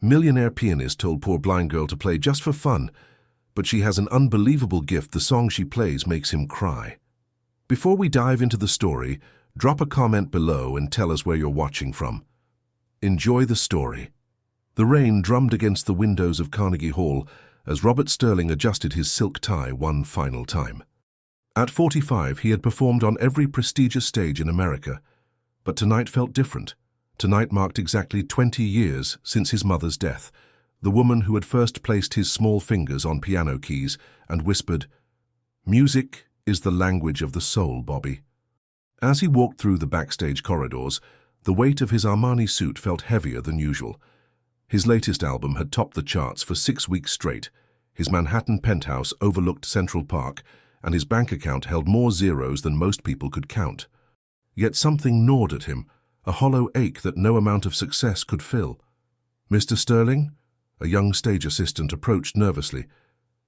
Millionaire pianist told poor blind girl to play just for fun, but she has an unbelievable gift. The song she plays makes him cry. Before we dive into the story, drop a comment below and tell us where you're watching from. Enjoy the story. The rain drummed against the windows of Carnegie Hall as Robert Sterling adjusted his silk tie one final time. At 45, he had performed on every prestigious stage in America, but tonight felt different. Tonight marked exactly 20 years since his mother's death, the woman who had first placed his small fingers on piano keys and whispered, "Music is the language of the soul, Bobby." As he walked through the backstage corridors, the weight of his Armani suit felt heavier than usual. His latest album had topped the charts for 6 weeks straight. His Manhattan penthouse overlooked Central Park, and his bank account held more zeros than most people could count. Yet something gnawed at him, a hollow ache that no amount of success could fill. "Mr. Sterling?" A young stage assistant approached nervously.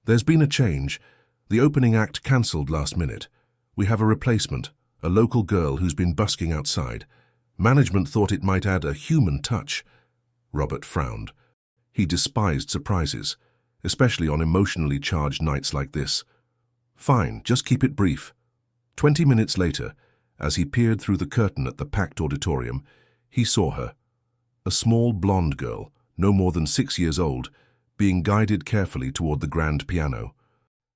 "There's been a change. The opening act cancelled last minute. We have a replacement, a local girl who's been busking outside. Management thought it might add a human touch." Robert frowned. He despised surprises, especially on emotionally charged nights like this. "Fine, just keep it brief." 20 minutes later, as he peered through the curtain at the packed auditorium, he saw her. A small blonde girl, no more than 6 years old, being guided carefully toward the grand piano.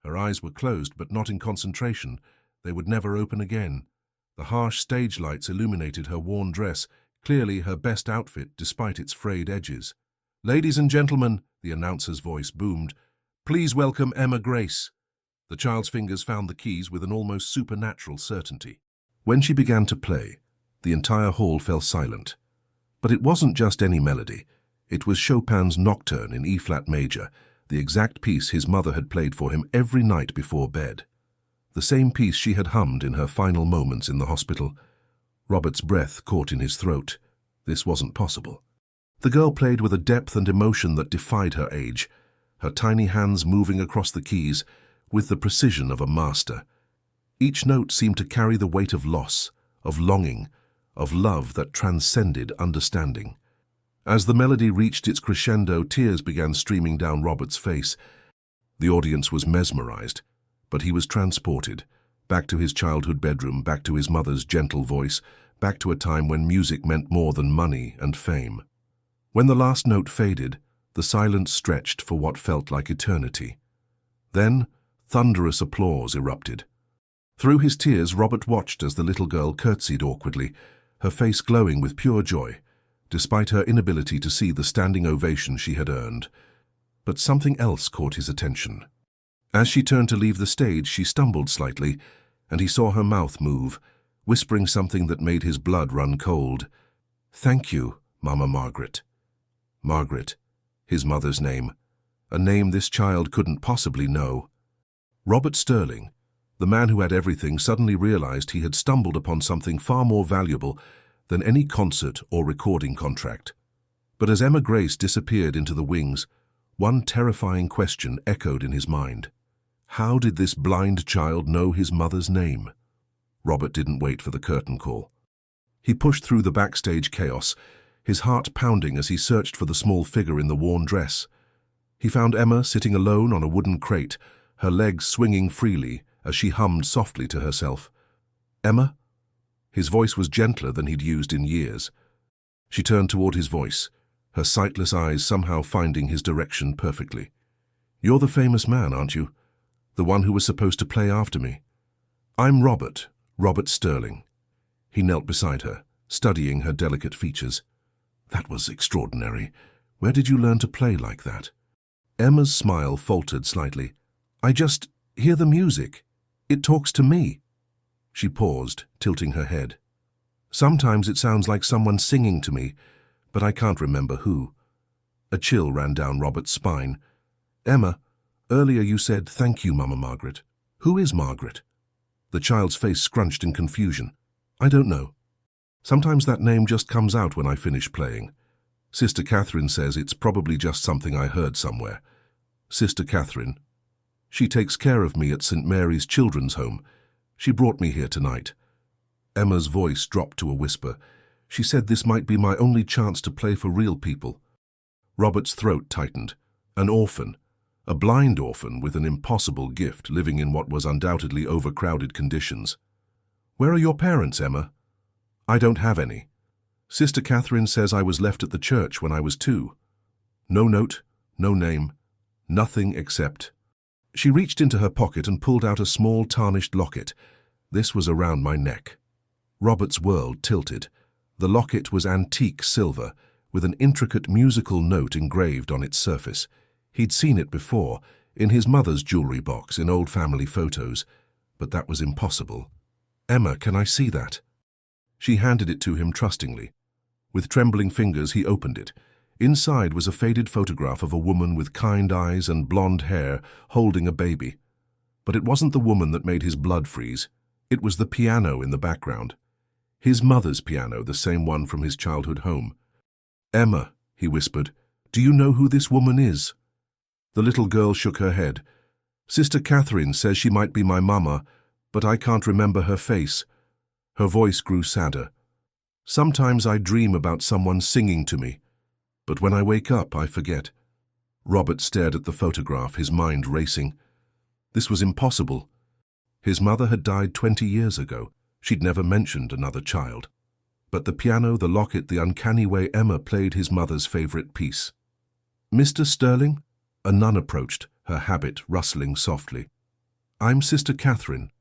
Her eyes were closed, but not in concentration. They would never open again. The harsh stage lights illuminated her worn dress, clearly her best outfit despite its frayed edges. "Ladies and gentlemen," the announcer's voice boomed, "please welcome Emma Grace." The child's fingers found the keys with an almost supernatural certainty. When she began to play, the entire hall fell silent. But it wasn't just any melody. It was Chopin's Nocturne in E-flat major, the exact piece his mother had played for him every night before bed. The same piece she had hummed in her final moments in the hospital. Robert's breath caught in his throat. This wasn't possible. The girl played with a depth and emotion that defied her age, her tiny hands moving across the keys with the precision of a master. Each note seemed to carry the weight of loss, of longing, of love that transcended understanding. As the melody reached its crescendo, tears began streaming down Robert's face. The audience was mesmerized, but he was transported, back to his childhood bedroom, back to his mother's gentle voice, back to a time when music meant more than money and fame. When the last note faded, the silence stretched for what felt like eternity. Then, thunderous applause erupted. Through his tears, Robert watched as the little girl curtsied awkwardly, her face glowing with pure joy, despite her inability to see the standing ovation she had earned. But something else caught his attention. As she turned to leave the stage, she stumbled slightly, and he saw her mouth move, whispering something that made his blood run cold. "Thank you, Mama Margaret." Margaret, his mother's name, a name this child couldn't possibly know. Robert Sterling, the man who had everything, suddenly realized he had stumbled upon something far more valuable than any concert or recording contract. But as Emma Grace disappeared into the wings, one terrifying question echoed in his mind. How did this blind child know his mother's name? Robert didn't wait for the curtain call. He pushed through the backstage chaos, his heart pounding as he searched for the small figure in the worn dress. He found Emma sitting alone on a wooden crate, her legs swinging freely as she hummed softly to herself. "Emma?" His voice was gentler than he'd used in years. She turned toward his voice, her sightless eyes somehow finding his direction perfectly. "You're the famous man, aren't you? The one who was supposed to play after me." "I'm Robert Sterling." He knelt beside her, studying her delicate features. "That was extraordinary. Where did you learn to play like that?" Emma's smile faltered slightly. "I just hear the music. It talks to me." She paused, tilting her head. "Sometimes it sounds like someone singing to me, but I can't remember who." A chill ran down Robert's spine. "Emma, earlier you said, 'Thank you, Mama Margaret.' Who is Margaret?" The child's face scrunched in confusion. "I don't know. Sometimes that name just comes out when I finish playing. Sister Catherine says it's probably just something I heard somewhere." "Sister Catherine? She takes care of me at St. Mary's Children's Home. She brought me here tonight." Emma's voice dropped to a whisper. "She said this might be my only chance to play for real people." Robert's throat tightened. An orphan. A blind orphan with an impossible gift, living in what was undoubtedly overcrowded conditions. "Where are your parents, Emma?" "I don't have any. Sister Catherine says I was left at the church when I was 2. No note, no name, nothing except..." She reached into her pocket and pulled out a small tarnished locket. This was around my neck. Robert's world tilted. The locket was antique silver, with an intricate musical note engraved on its surface. He'd seen it before, in his mother's jewelry box in old family photos, but that was impossible. "Emma, can I see that?" She handed it to him trustingly. With trembling fingers, he opened it. Inside was a faded photograph of a woman with kind eyes and blonde hair holding a baby. But it wasn't the woman that made his blood freeze. It was the piano in the background. His mother's piano, the same one from his childhood home. "Emma," he whispered, "do you know who this woman is?" The little girl shook her head. "Sister Catherine says she might be my mama, but I can't remember her face." Her voice grew sadder. "Sometimes I dream about someone singing to me, but when I wake up, I forget." Robert stared at the photograph, his mind racing. This was impossible. His mother had died 20 years ago. She'd never mentioned another child. But the piano, the locket, the uncanny way Emma played his mother's favorite piece. "Mr. Sterling?" A nun approached, her habit rustling softly. "I'm Sister Catherine.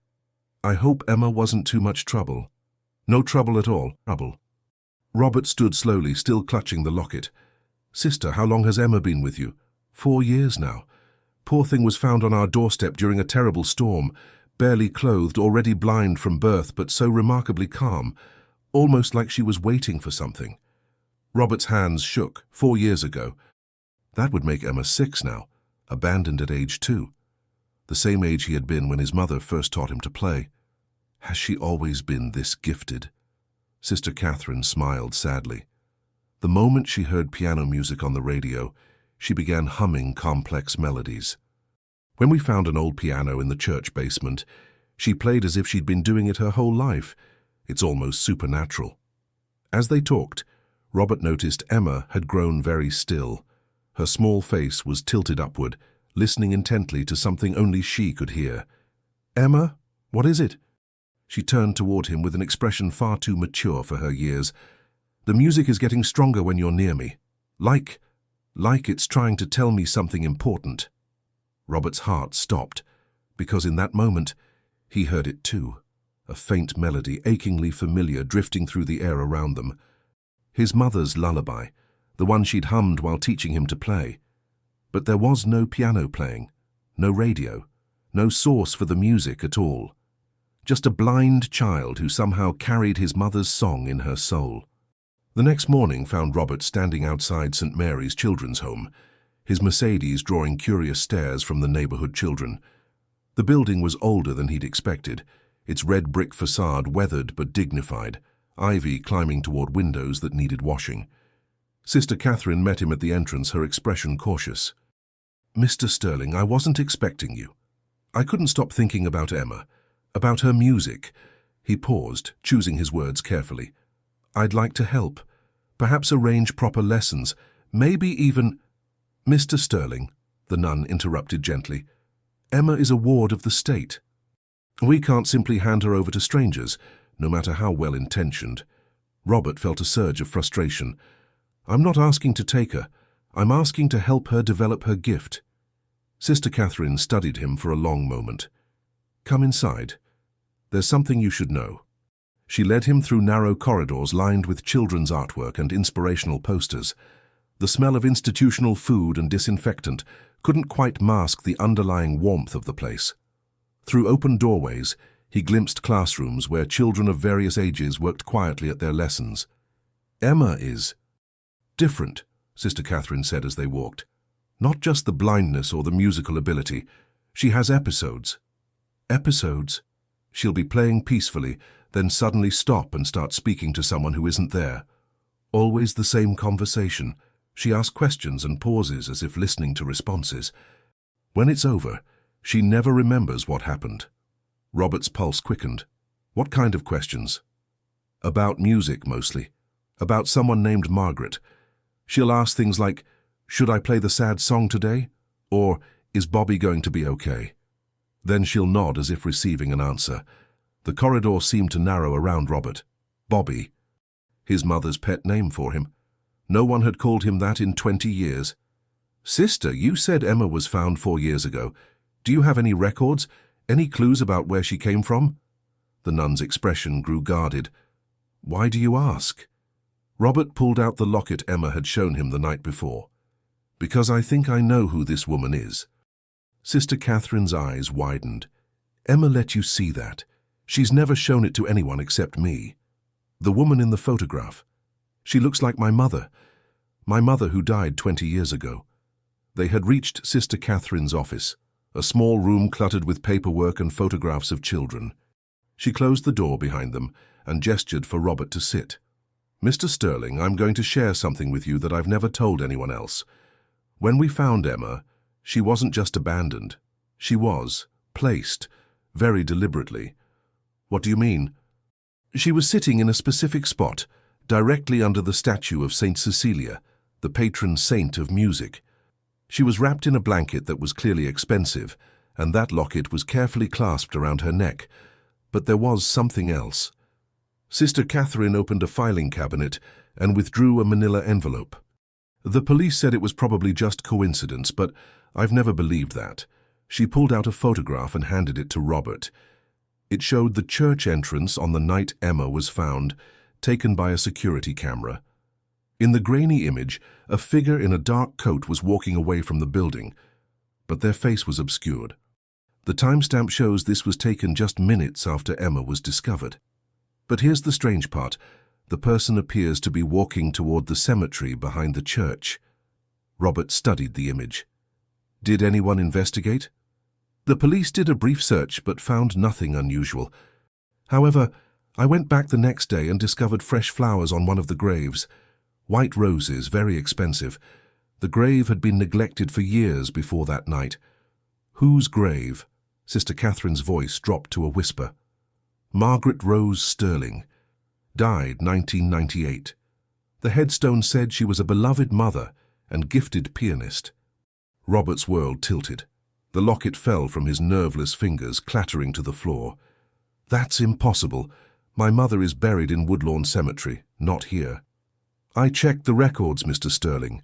I hope Emma wasn't too much trouble." "No trouble at all, trouble." Robert stood slowly, still clutching the locket. "Sister, how long has Emma been with you?" 4 years now. Poor thing was found on our doorstep during a terrible storm, barely clothed, already blind from birth, but so remarkably calm, almost like she was waiting for something." Robert's hands shook. 4 years ago. That would make Emma 6 now, abandoned at age 2. The same age he had been when his mother first taught him to play. Has she always been this gifted? Sister Catherine smiled sadly. The moment she heard piano music on the radio, she began humming complex melodies. When we found an old piano in the church basement, she played as if she'd been doing it her whole life. It's almost supernatural. As they talked, Robert noticed Emma had grown very still. Her small face was tilted upward, listening intently to something only she could hear. "Emma, what is it?" She turned toward him with an expression far too mature for her years. "The music is getting stronger when you're near me. Like it's trying to tell me something important." Robert's heart stopped, because in that moment, he heard it too. A faint melody, achingly familiar, drifting through the air around them. His mother's lullaby, the one she'd hummed while teaching him to play. But there was no piano playing, no radio, no source for the music at all. Just a blind child who somehow carried his mother's song in her soul. The next morning found Robert standing outside St. Mary's Children's Home, his Mercedes drawing curious stares from the neighborhood children. The building was older than he'd expected, its red brick facade weathered but dignified, ivy climbing toward windows that needed washing. Sister Catherine met him at the entrance, her expression cautious. "Mr. Sterling, I wasn't expecting you. I couldn't stop thinking about Emma, about her music." He paused, choosing his words carefully. "I'd like to help, perhaps arrange proper lessons, maybe even—" "Mr. Sterling," the nun interrupted gently, "Emma is a ward of the state. We can't simply hand her over to strangers, no matter how well-intentioned." Robert felt a surge of frustration. "I'm not asking to take her. I'm asking to help her develop her gift." Sister Catherine studied him for a long moment. "Come inside. There's something you should know." She led him through narrow corridors lined with children's artwork and inspirational posters. The smell of institutional food and disinfectant couldn't quite mask the underlying warmth of the place. Through open doorways, he glimpsed classrooms where children of various ages worked quietly at their lessons. "Emma is different," Sister Catherine said as they walked. "Not just the blindness or the musical ability. She has episodes." "Episodes?" She'll be playing peacefully, then suddenly stop and start speaking to someone who isn't there. Always the same conversation. She asks questions and pauses as if listening to responses. When it's over, she never remembers what happened. Robert's pulse quickened. "What kind of questions?" "About music, mostly. About someone named Margaret. She'll ask things like, Should I play the sad song today? Or is Bobby going to be okay? Then she'll nod as if receiving an answer. The corridor seemed to narrow around Robert. Bobby. His mother's pet name for him. No one had called him that in 20 years. Sister, you said Emma was found 4 years ago. Do you have any records? Any clues about where she came from? The nun's expression grew guarded. Why do you ask? Robert pulled out the locket Emma had shown him the night before. Because I think I know who this woman is. Sister Catherine's eyes widened. Emma let you see that. She's never shown it to anyone except me. The woman in the photograph. She looks like my mother who died 20 years ago. They had reached Sister Catherine's office, a small room cluttered with paperwork and photographs of children. She closed the door behind them and gestured for Robert to sit. Mr. Sterling, I'm going to share something with you that I've never told anyone else. When we found Emma, she wasn't just abandoned. She was placed, very deliberately. What do you mean? She was sitting in a specific spot, directly under the statue of Saint Cecilia, the patron saint of music. She was wrapped in a blanket that was clearly expensive, and that locket was carefully clasped around her neck. But there was something else. Sister Catherine opened a filing cabinet and withdrew a manila envelope. The police said it was probably just coincidence, but I've never believed that. She pulled out a photograph and handed it to Robert. It showed the church entrance on the night Emma was found, taken by a security camera. In the grainy image, a figure in a dark coat was walking away from the building, but their face was obscured. The timestamp shows this was taken just minutes after Emma was discovered. But here's the strange part. The person appears to be walking toward the cemetery behind the church. Robert studied the image. Did anyone investigate? The police did a brief search but found nothing unusual. However, I went back the next day and discovered fresh flowers on one of the graves. White roses, very expensive. The grave had been neglected for years before that night. Whose grave? Sister Catherine's voice dropped to a whisper. Margaret Rose Sterling. Died 1998. The headstone said she was a beloved mother and gifted pianist. Robert's world tilted. The locket fell from his nerveless fingers, clattering to the floor. That's impossible. My mother is buried in Woodlawn Cemetery, not here. I checked the records, Mr. Sterling.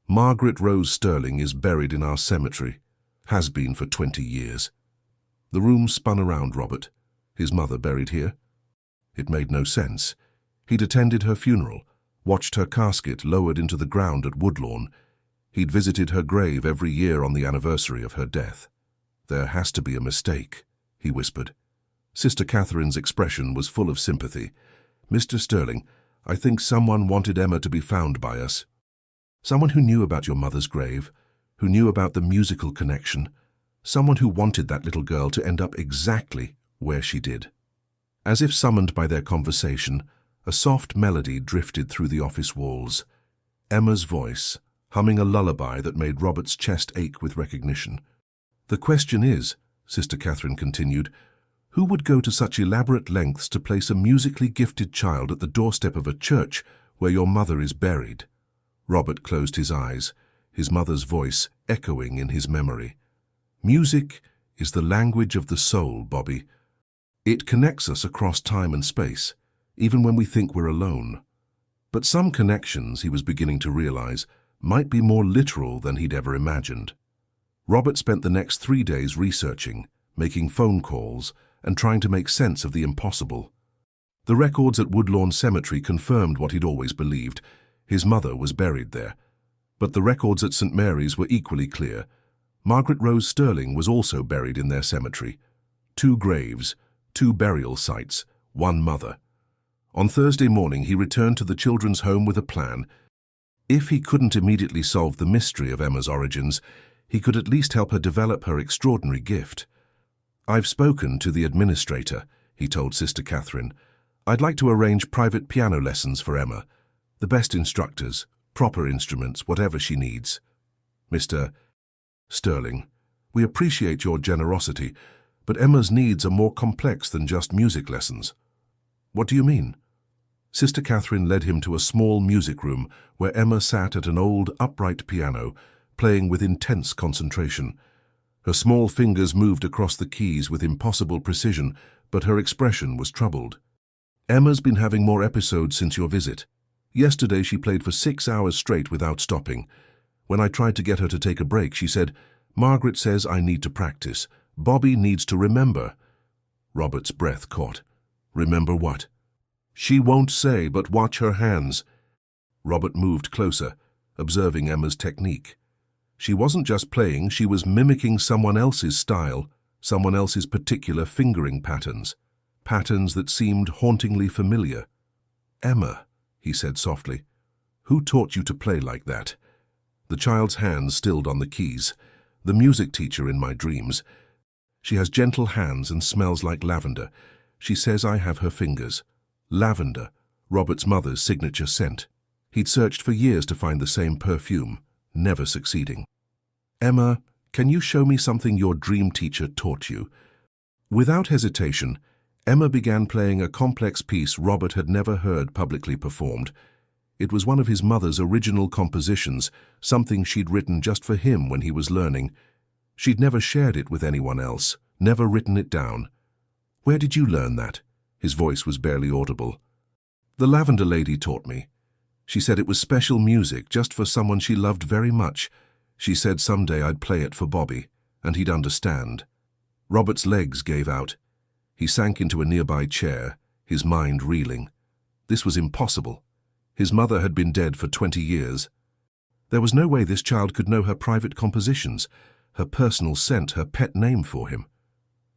Margaret Rose Sterling is buried in our cemetery. Has been for 20 years. The room spun around Robert. His mother buried here? It made no sense. He'd attended her funeral, watched her casket lowered into the ground at Woodlawn. He'd visited her grave every year on the anniversary of her death. There has to be a mistake, he whispered. Sister Catherine's expression was full of sympathy. Mr. Sterling, I think someone wanted Emma to be found by us. Someone who knew about your mother's grave, who knew about the musical connection, someone who wanted that little girl to end up exactly where she did. As if summoned by their conversation, a soft melody drifted through the office walls. Emma's voice, humming a lullaby that made Robert's chest ache with recognition. The question is, Sister Catherine continued, who would go to such elaborate lengths to place a musically gifted child at the doorstep of a church where your mother is buried? Robert closed his eyes, his mother's voice echoing in his memory. Music is the language of the soul, Bobby. It connects us across time and space, even when we think we're alone. But some connections, he was beginning to realize, might be more literal than he'd ever imagined. Robert spent the next 3 days researching, making phone calls, and trying to make sense of the impossible. The records at Woodlawn Cemetery confirmed what he'd always believed. His mother was buried there. But the records at St. Mary's were equally clear. Margaret Rose Sterling was also buried in their cemetery. 2 graves, 2 burial sites, 1 mother. On Thursday morning, he returned to the children's home with a plan. If he couldn't immediately solve the mystery of Emma's origins, he could at least help her develop her extraordinary gift. I've spoken to the administrator, he told Sister Catherine. I'd like to arrange private piano lessons for Emma. The best instructors, proper instruments, whatever she needs. Mr. Sterling, we appreciate your generosity, but Emma's needs are more complex than just music lessons. What do you mean? Sister Catherine led him to a small music room where Emma sat at an old, upright piano, playing with intense concentration. Her small fingers moved across the keys with impossible precision, but her expression was troubled. "Emma's been having more episodes since your visit. Yesterday she played for 6 hours straight without stopping. When I tried to get her to take a break, she said, 'Margaret says I need to practice. Bobby needs to remember.'" Robert's breath caught. "Remember what?" "She won't say, but watch her hands." Robert moved closer, observing Emma's technique. She wasn't just playing, she was mimicking someone else's style, someone else's particular fingering patterns, patterns that seemed hauntingly familiar. "Emma," he said softly, "who taught you to play like that?" The child's hands stilled on the keys. "The music teacher in my dreams. She has gentle hands and smells like lavender. She says I have her fingers." Lavender, Robert's mother's signature scent. He'd searched for years to find the same perfume, never succeeding. "Emma, can you show me something your dream teacher taught you?" Without hesitation, Emma began playing a complex piece Robert had never heard publicly performed. It was one of his mother's original compositions, something she'd written just for him when he was learning. She'd never shared it with anyone else, never written it down. "Where did you learn that?" His voice was barely audible. "The Lavender Lady taught me. She said it was special music just for someone she loved very much. She said someday I'd play it for Bobby, and he'd understand." Robert's legs gave out. He sank into a nearby chair, his mind reeling. This was impossible. His mother had been dead for 20 years. There was no way this child could know her private compositions, her personal scent, her pet name for him.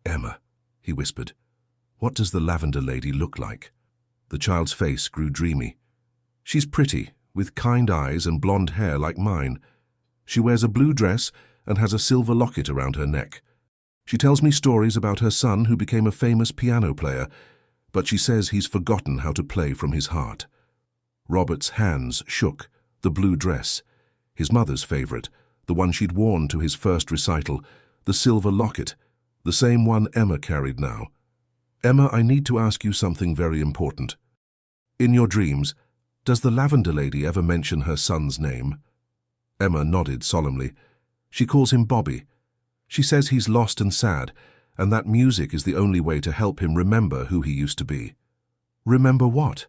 "Emma," he whispered, "what does the Lavender Lady look like?" The child's face grew dreamy. "She's pretty, with kind eyes and blonde hair like mine. She wears a blue dress and has a silver locket around her neck. She tells me stories about her son who became a famous piano player, but she says he's forgotten how to play from his heart." Robert's hands shook. The blue dress, his mother's favorite, the one she'd worn to his first recital, the silver locket, the same one Emma carried now. "Emma, I need to ask you something very important. In your dreams, does the Lavender Lady ever mention her son's name?" Emma nodded solemnly. "She calls him Bobby. She says he's lost and sad, and that music is the only way to help him remember who he used to be." "Remember what?"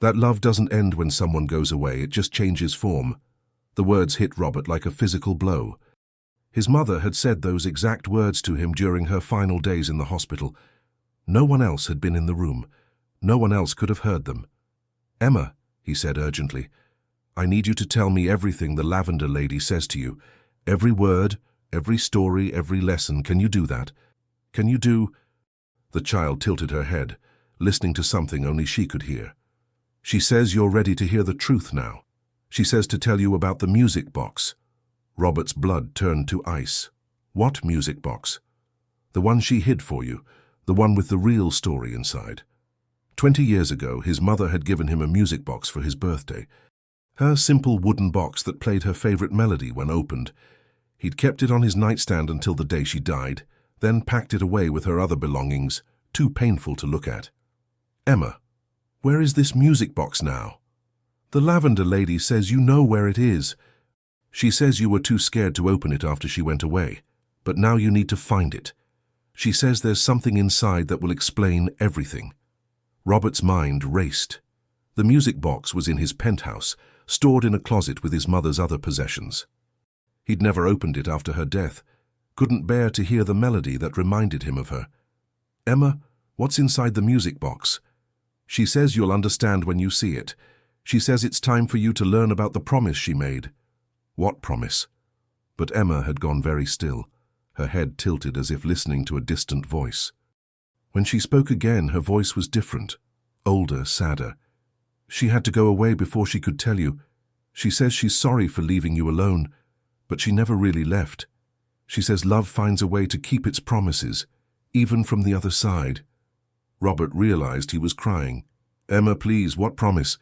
"That love doesn't end when someone goes away, it just changes form." The words hit Robert like a physical blow. His mother had said those exact words to him during her final days in the hospital. No one else had been in the room. No one else could have heard them. "Emma," he said urgently, "I need you to tell me everything the Lavender Lady says to you. Every word, every story, every lesson. Can you do that? Can you do—" The child tilted her head, listening to something only she could hear. "She says you're ready to hear the truth now. She says to tell you about the music box." Robert's blood turned to ice. "What music box?" "The one she hid for you, the one with the real story inside. 20 years ago, his mother had given him a music box for his birthday. Her simple wooden box that played her favorite melody when opened. He'd kept it on his nightstand until the day she died, then packed it away with her other belongings, too painful to look at." "Emma, where is this music box now?" "The Lavender Lady says you know where it is. She says you were too scared to open it after she went away, but now you need to find it. She says there's something inside that will explain everything." Robert's mind raced. The music box was in his penthouse, stored in a closet with his mother's other possessions. He'd never opened it after her death, couldn't bear to hear the melody that reminded him of her. "Emma, what's inside the music box?" "She says you'll understand when you see it. She says it's time for you to learn about the promise she made." "What promise?" But Emma had gone very still, her head tilted as if listening to a distant voice. When she spoke again, her voice was different, older, sadder. "She had to go away before she could tell you. She says she's sorry for leaving you alone, but she never really left. She says love finds a way to keep its promises, even from the other side." Robert realized he was crying. "Emma, please, what promise?"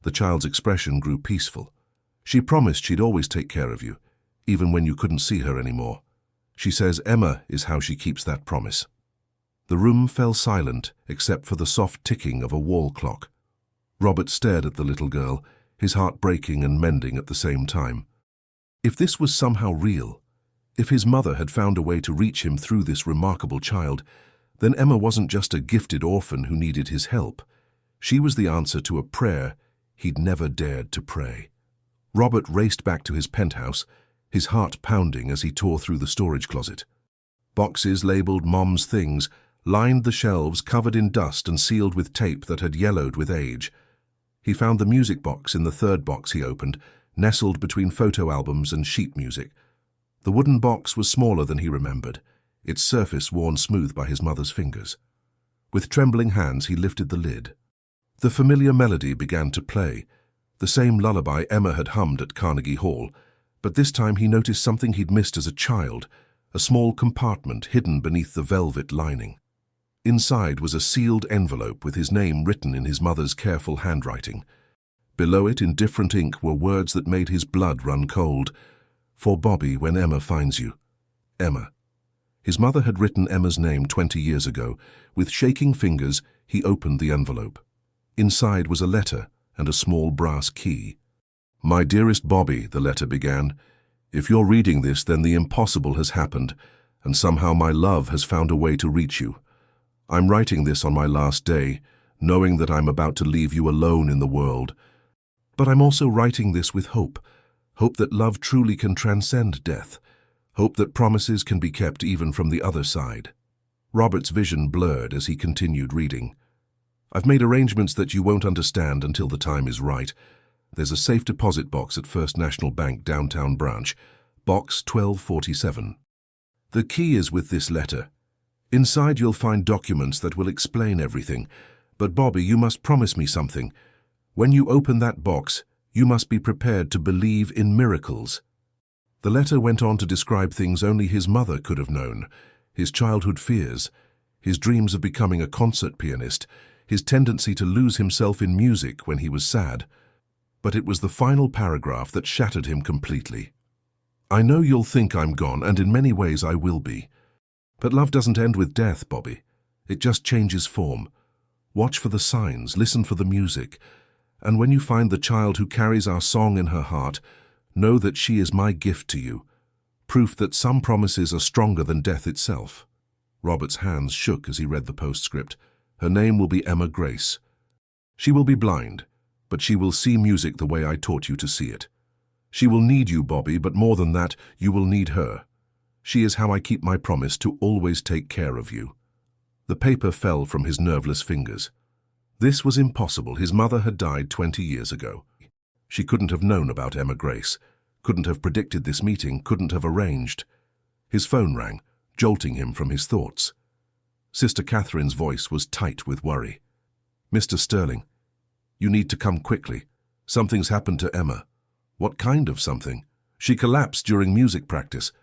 The child's expression grew peaceful. "She promised she'd always take care of you, even when you couldn't see her anymore. She says Emma is how she keeps that promise." The room fell silent except for the soft ticking of a wall clock. Robert stared at the little girl, his heart breaking and mending at the same time. If this was somehow real, if his mother had found a way to reach him through this remarkable child, then Emma wasn't just a gifted orphan who needed his help. She was the answer to a prayer he'd never dared to pray. Robert raced back to his penthouse, his heart pounding as he tore through the storage closet. Boxes labeled Mom's Things lined the shelves, covered in dust and sealed with tape that had yellowed with age. He found the music box in the third box he opened, nestled between photo albums and sheet music. The wooden box was smaller than he remembered, its surface worn smooth by his mother's fingers. With trembling hands, he lifted the lid. The familiar melody began to play, the same lullaby Emma had hummed at Carnegie Hall, but this time he noticed something he'd missed as a child, a small compartment hidden beneath the velvet lining. Inside was a sealed envelope with his name written in his mother's careful handwriting. Below it, in different ink, were words that made his blood run cold. "For Bobby, when Emma finds you. Emma." His mother had written Emma's name 20 years ago. With shaking fingers, he opened the envelope. Inside was a letter and a small brass key. "My dearest Bobby," the letter began, "if you're reading this, then the impossible has happened, and somehow my love has found a way to reach you. I'm writing this on my last day, knowing that I'm about to leave you alone in the world. But I'm also writing this with hope, hope that love truly can transcend death, hope that promises can be kept even from the other side." Robert's vision blurred as he continued reading. "I've made arrangements that you won't understand until the time is right. There's a safe deposit box at First National Bank downtown branch, box 1247. The key is with this letter. Inside you'll find documents that will explain everything. But Bobby, you must promise me something. When you open that box, you must be prepared to believe in miracles." The letter went on to describe things only his mother could have known: his childhood fears, his dreams of becoming a concert pianist, his tendency to lose himself in music when he was sad. But it was the final paragraph that shattered him completely. "I know you'll think I'm gone, and in many ways I will be. But love doesn't end with death, Bobby. It just changes form. Watch for the signs, listen for the music. And when you find the child who carries our song in her heart, know that she is my gift to you, proof that some promises are stronger than death itself." Robert's hands shook as he read the postscript. "Her name will be Emma Grace. She will be blind, but she will see music the way I taught you to see it. She will need you, Bobby, but more than that, you will need her. She is how I keep my promise to always take care of you." The paper fell from his nerveless fingers. This was impossible. His mother had died 20 years ago. She couldn't have known about Emma Grace, couldn't have predicted this meeting, couldn't have arranged. His phone rang, jolting him from his thoughts. Sister Catherine's voice was tight with worry. "Mr. Sterling, you need to come quickly. Something's happened to Emma." "What kind of something?" "She collapsed during music practice.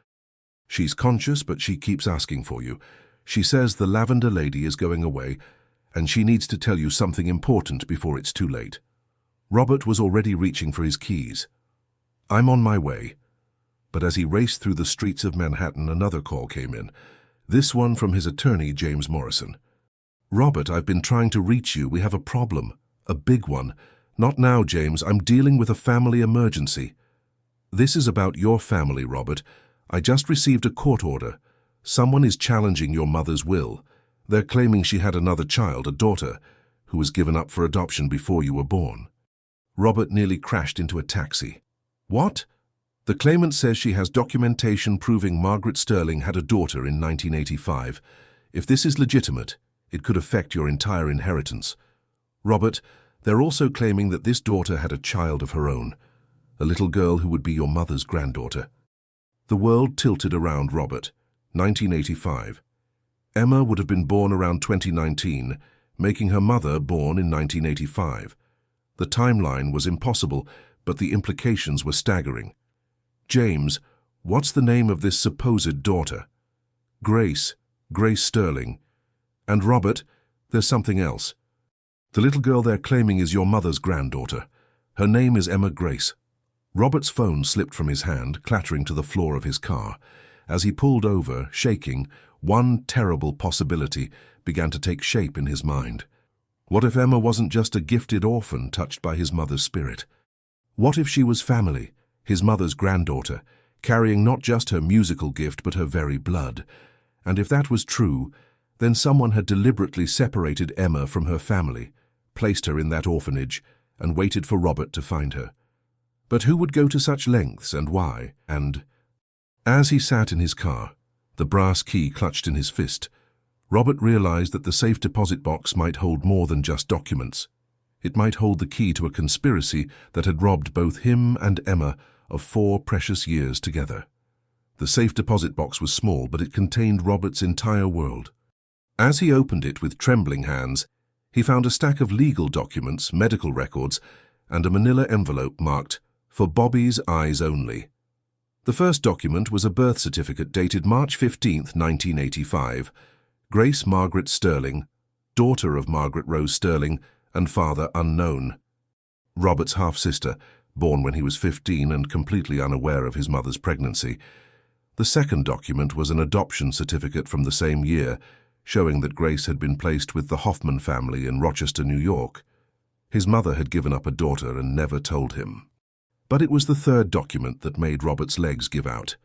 She's conscious, but she keeps asking for you. She says the lavender lady is going away, and she needs to tell you something important before it's too late." Robert was already reaching for his keys. "I'm on my way." But as he raced through the streets of Manhattan, another call came in, this one from his attorney, James Morrison. "Robert, I've been trying to reach you. We have a problem. A big one. Not now, James. I'm dealing with a family emergency." "This is about your family, Robert. I just received a court order. Someone is challenging your mother's will. They're claiming she had another child, a daughter, who was given up for adoption before you were born." Robert nearly crashed into a taxi. "What?" "The claimant says she has documentation proving Margaret Sterling had a daughter in 1985. If this is legitimate, it could affect your entire inheritance. Robert, they're also claiming that this daughter had a child of her own, a little girl who would be your mother's granddaughter." The world tilted around Robert. 1985. Emma would have been born around 2019, making her mother born in 1985. The timeline was impossible, but the implications were staggering. "James, what's the name of this supposed daughter?" "Grace Sterling. And Robert, there's something else. The little girl they're claiming is your mother's granddaughter. Her name is Emma Grace." Robert's phone slipped from his hand, clattering to the floor of his car. As he pulled over, shaking, one terrible possibility began to take shape in his mind. What if Emma wasn't just a gifted orphan touched by his mother's spirit? What if she was family, his mother's granddaughter, carrying not just her musical gift but her very blood? And if that was true, then someone had deliberately separated Emma from her family, placed her in that orphanage, and waited for Robert to find her. But who would go to such lengths and why? And as he sat in his car, the brass key clutched in his fist, Robert realized that the safe deposit box might hold more than just documents. It might hold the key to a conspiracy that had robbed both him and Emma of 4 precious years together. The safe deposit box was small, but it contained Robert's entire world. As he opened it with trembling hands, he found a stack of legal documents, medical records, and a manila envelope marked, "For Bobby's Eyes Only." The first document was a birth certificate dated March 15, 1985. Grace Margaret Sterling, daughter of Margaret Rose Sterling, and father unknown. Robert's half-sister, born when he was 15 and completely unaware of his mother's pregnancy. The second document was an adoption certificate from the same year, showing that Grace had been placed with the Hoffman family in Rochester, New York. His mother had given up a daughter and never told him. But it was the third document that made Robert's legs give out.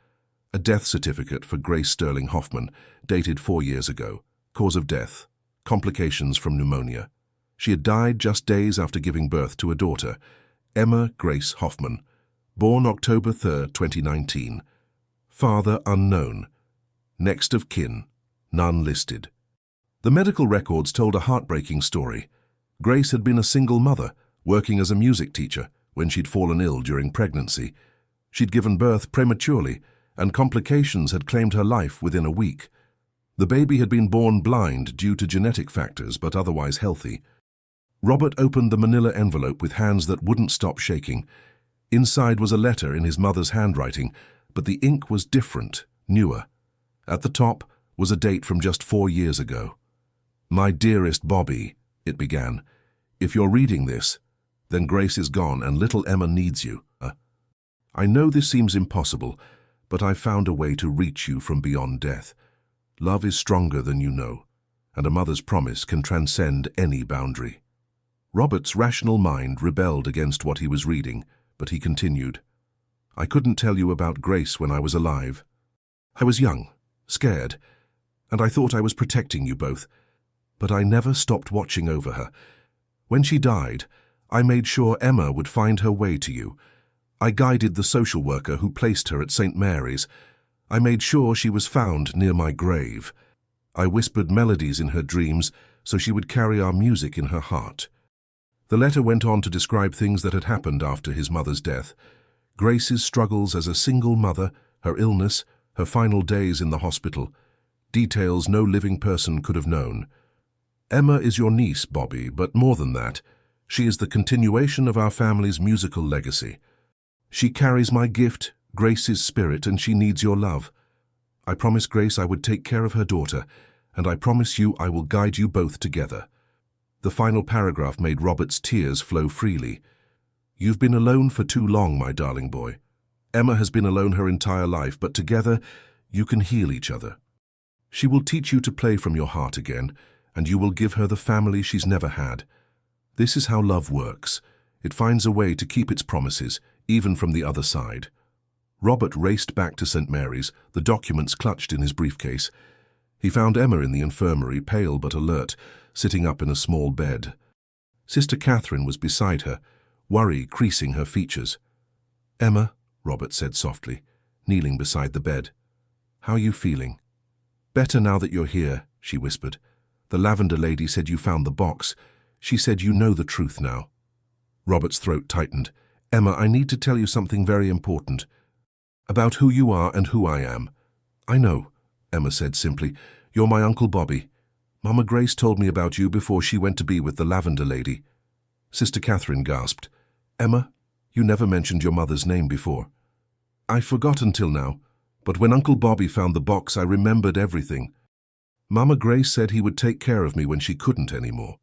A death certificate for Grace Sterling Hoffman, dated 4 years ago. Cause of death: complications from pneumonia. She had died just days after giving birth to a daughter, Emma Grace Hoffman, born October 3, 2019. Father unknown. Next of kin, none listed. The medical records told a heartbreaking story. Grace had been a single mother, working as a music teacher, when she'd fallen ill during pregnancy. She'd given birth prematurely, and complications had claimed her life within a week. The baby had been born blind due to genetic factors, but otherwise healthy. Robert opened the manila envelope with hands that wouldn't stop shaking. Inside was a letter in his mother's handwriting, but the ink was different, newer. At the top was a date from just 4 years ago. "My dearest Bobby," it began, "if you're reading this, then Grace is gone and little Emma needs you. I know this seems impossible, but I've found a way to reach you from beyond death. Love is stronger than you know, and a mother's promise can transcend any boundary." Robert's rational mind rebelled against what he was reading, but he continued. "I couldn't tell you about Grace when I was alive. I was young, scared, and I thought I was protecting you both, but I never stopped watching over her. When she died, I made sure Emma would find her way to you. I guided the social worker who placed her at St. Mary's. I made sure she was found near my grave. I whispered melodies in her dreams so she would carry our music in her heart." The letter went on to describe things that had happened after his mother's death. Grace's struggles as a single mother, her illness, her final days in the hospital. Details no living person could have known. "Emma is your niece, Bobby, but more than that. She is the continuation of our family's musical legacy. She carries my gift, Grace's spirit, and she needs your love. I promised Grace I would take care of her daughter, and I promise you I will guide you both together." The final paragraph made Robert's tears flow freely. "You've been alone for too long, my darling boy. Emma has been alone her entire life, but together you can heal each other. She will teach you to play from your heart again, and you will give her the family she's never had. This is how love works. It finds a way to keep its promises, even from the other side." Robert raced back to St. Mary's, the documents clutched in his briefcase. He found Emma in the infirmary, pale but alert, sitting up in a small bed. Sister Catherine was beside her, worry creasing her features. "Emma," Robert said softly, kneeling beside the bed. "How are you feeling?" "Better now that you're here," she whispered. "The lavender lady said you found the box. She said you know the truth now." Robert's throat tightened. "Emma, I need to tell you something very important. About who you are and who I am." "I know," Emma said simply. "You're my Uncle Bobby. Mama Grace told me about you before she went to be with the lavender lady." Sister Catherine gasped. "Emma, you never mentioned your mother's name before." "I forgot until now, but when Uncle Bobby found the box I remembered everything. Mama Grace said he would take care of me when she couldn't anymore."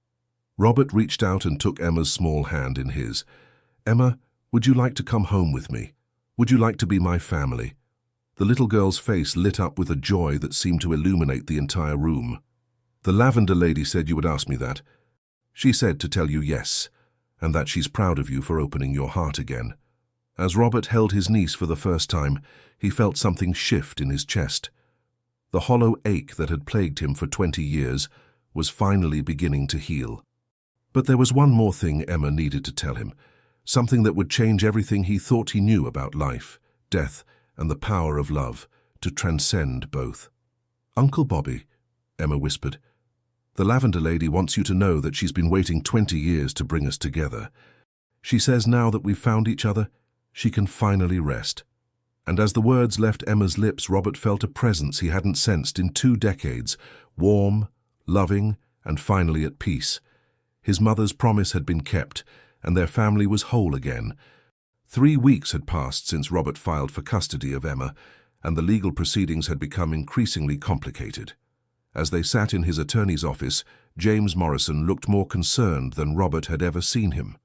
Robert reached out and took Emma's small hand in his. "Emma, would you like to come home with me? Would you like to be my family?" The little girl's face lit up with a joy that seemed to illuminate the entire room. "The lavender lady said you would ask me that." She said to tell you yes, and that she's proud of you for opening your heart again. As Robert held his niece for the first time, he felt something shift in his chest. The hollow ache that had plagued him for 20 years was finally beginning to heal. But there was one more thing Emma needed to tell him, something that would change everything he thought he knew about life, death, and the power of love, to transcend both. "Uncle Bobby," Emma whispered, "the Lavender Lady wants you to know that she's been waiting 20 years to bring us together. She says now that we've found each other, she can finally rest." And as the words left Emma's lips, Robert felt a presence he hadn't sensed in 2 decades, warm, loving, and finally at peace. His mother's promise had been kept, and their family was whole again. 3 weeks had passed since Robert filed for custody of Emma, and the legal proceedings had become increasingly complicated. As they sat in his attorney's office, James Morrison looked more concerned than Robert had ever seen him.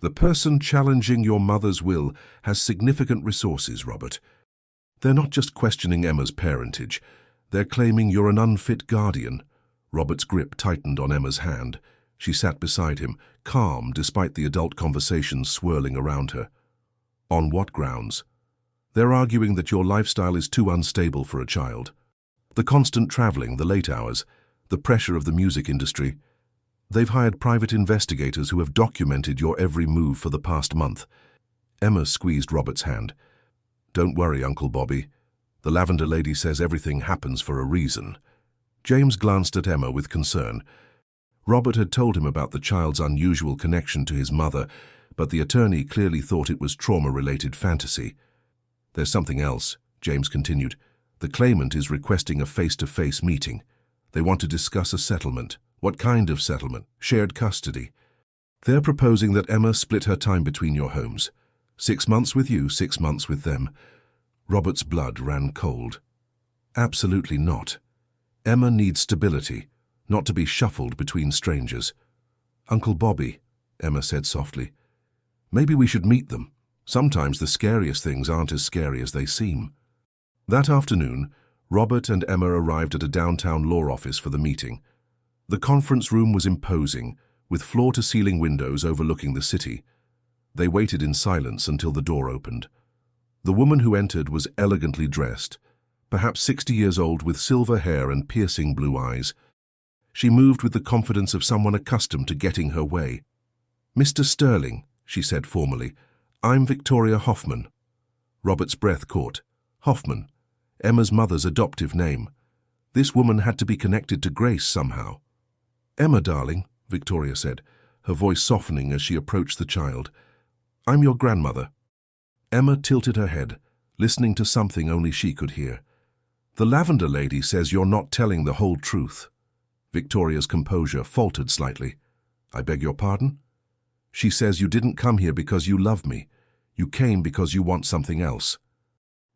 "The person challenging your mother's will has significant resources, Robert. They're not just questioning Emma's parentage. They're claiming you're an unfit guardian." Robert's grip tightened on Emma's hand. She sat beside him, calm despite the adult conversations swirling around her. "On what grounds?" "They're arguing that your lifestyle is too unstable for a child. The constant traveling, the late hours, the pressure of the music industry. They've hired private investigators who have documented your every move for the past month." Emma squeezed Robert's hand. "Don't worry, Uncle Bobby. The Lavender Lady says everything happens for a reason." James glanced at Emma with concern. Robert had told him about the child's unusual connection to his mother, but the attorney clearly thought it was trauma-related fantasy. "There's something else," James continued. "The claimant is requesting a face-to-face meeting. They want to discuss a settlement." "What kind of settlement?" "Shared custody. They're proposing that Emma split her time between your homes. 6 months with you, 6 months with them." Robert's blood ran cold. "Absolutely not. Emma needs stability, not to be shuffled between strangers." "Uncle Bobby," Emma said softly, "maybe we should meet them. Sometimes the scariest things aren't as scary as they seem." That afternoon, Robert and Emma arrived at a downtown law office for the meeting. The conference room was imposing, with floor-to-ceiling windows overlooking the city. They waited in silence until the door opened. The woman who entered was elegantly dressed, perhaps 60 years old, with silver hair and piercing blue eyes. She moved with the confidence of someone accustomed to getting her way. "Mr. Sterling," she said formally, "I'm Victoria Hoffman." Robert's breath caught. Hoffman, Emma's mother's adoptive name. This woman had to be connected to Grace somehow. "Emma, darling," Victoria said, her voice softening as she approached the child. "I'm your grandmother." Emma tilted her head, listening to something only she could hear. "The Lavender Lady says you're not telling the whole truth." Victoria's composure faltered slightly. "I beg your pardon?" "She says you didn't come here because you love me. You came because you want something else."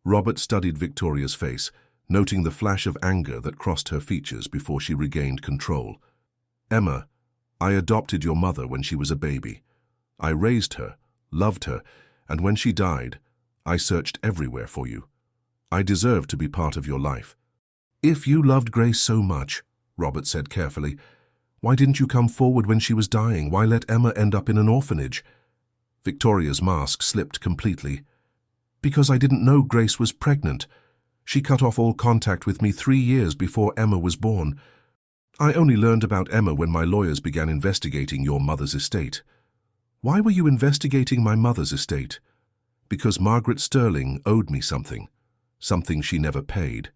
Robert studied Victoria's face, noting the flash of anger that crossed her features before she regained control. "Emma, I adopted your mother when she was a baby. I raised her, loved her, and when she died, I searched everywhere for you. I deserve to be part of your life." "If you loved Grace so much," Robert said carefully, "why didn't you come forward when she was dying? Why let Emma end up in an orphanage?" Victoria's mask slipped completely. "Because I didn't know Grace was pregnant. She cut off all contact with me 3 years before Emma was born. I only learned about Emma when my lawyers began investigating your mother's estate." "Why were you investigating my mother's estate?" "Because Margaret Sterling owed me something she never paid."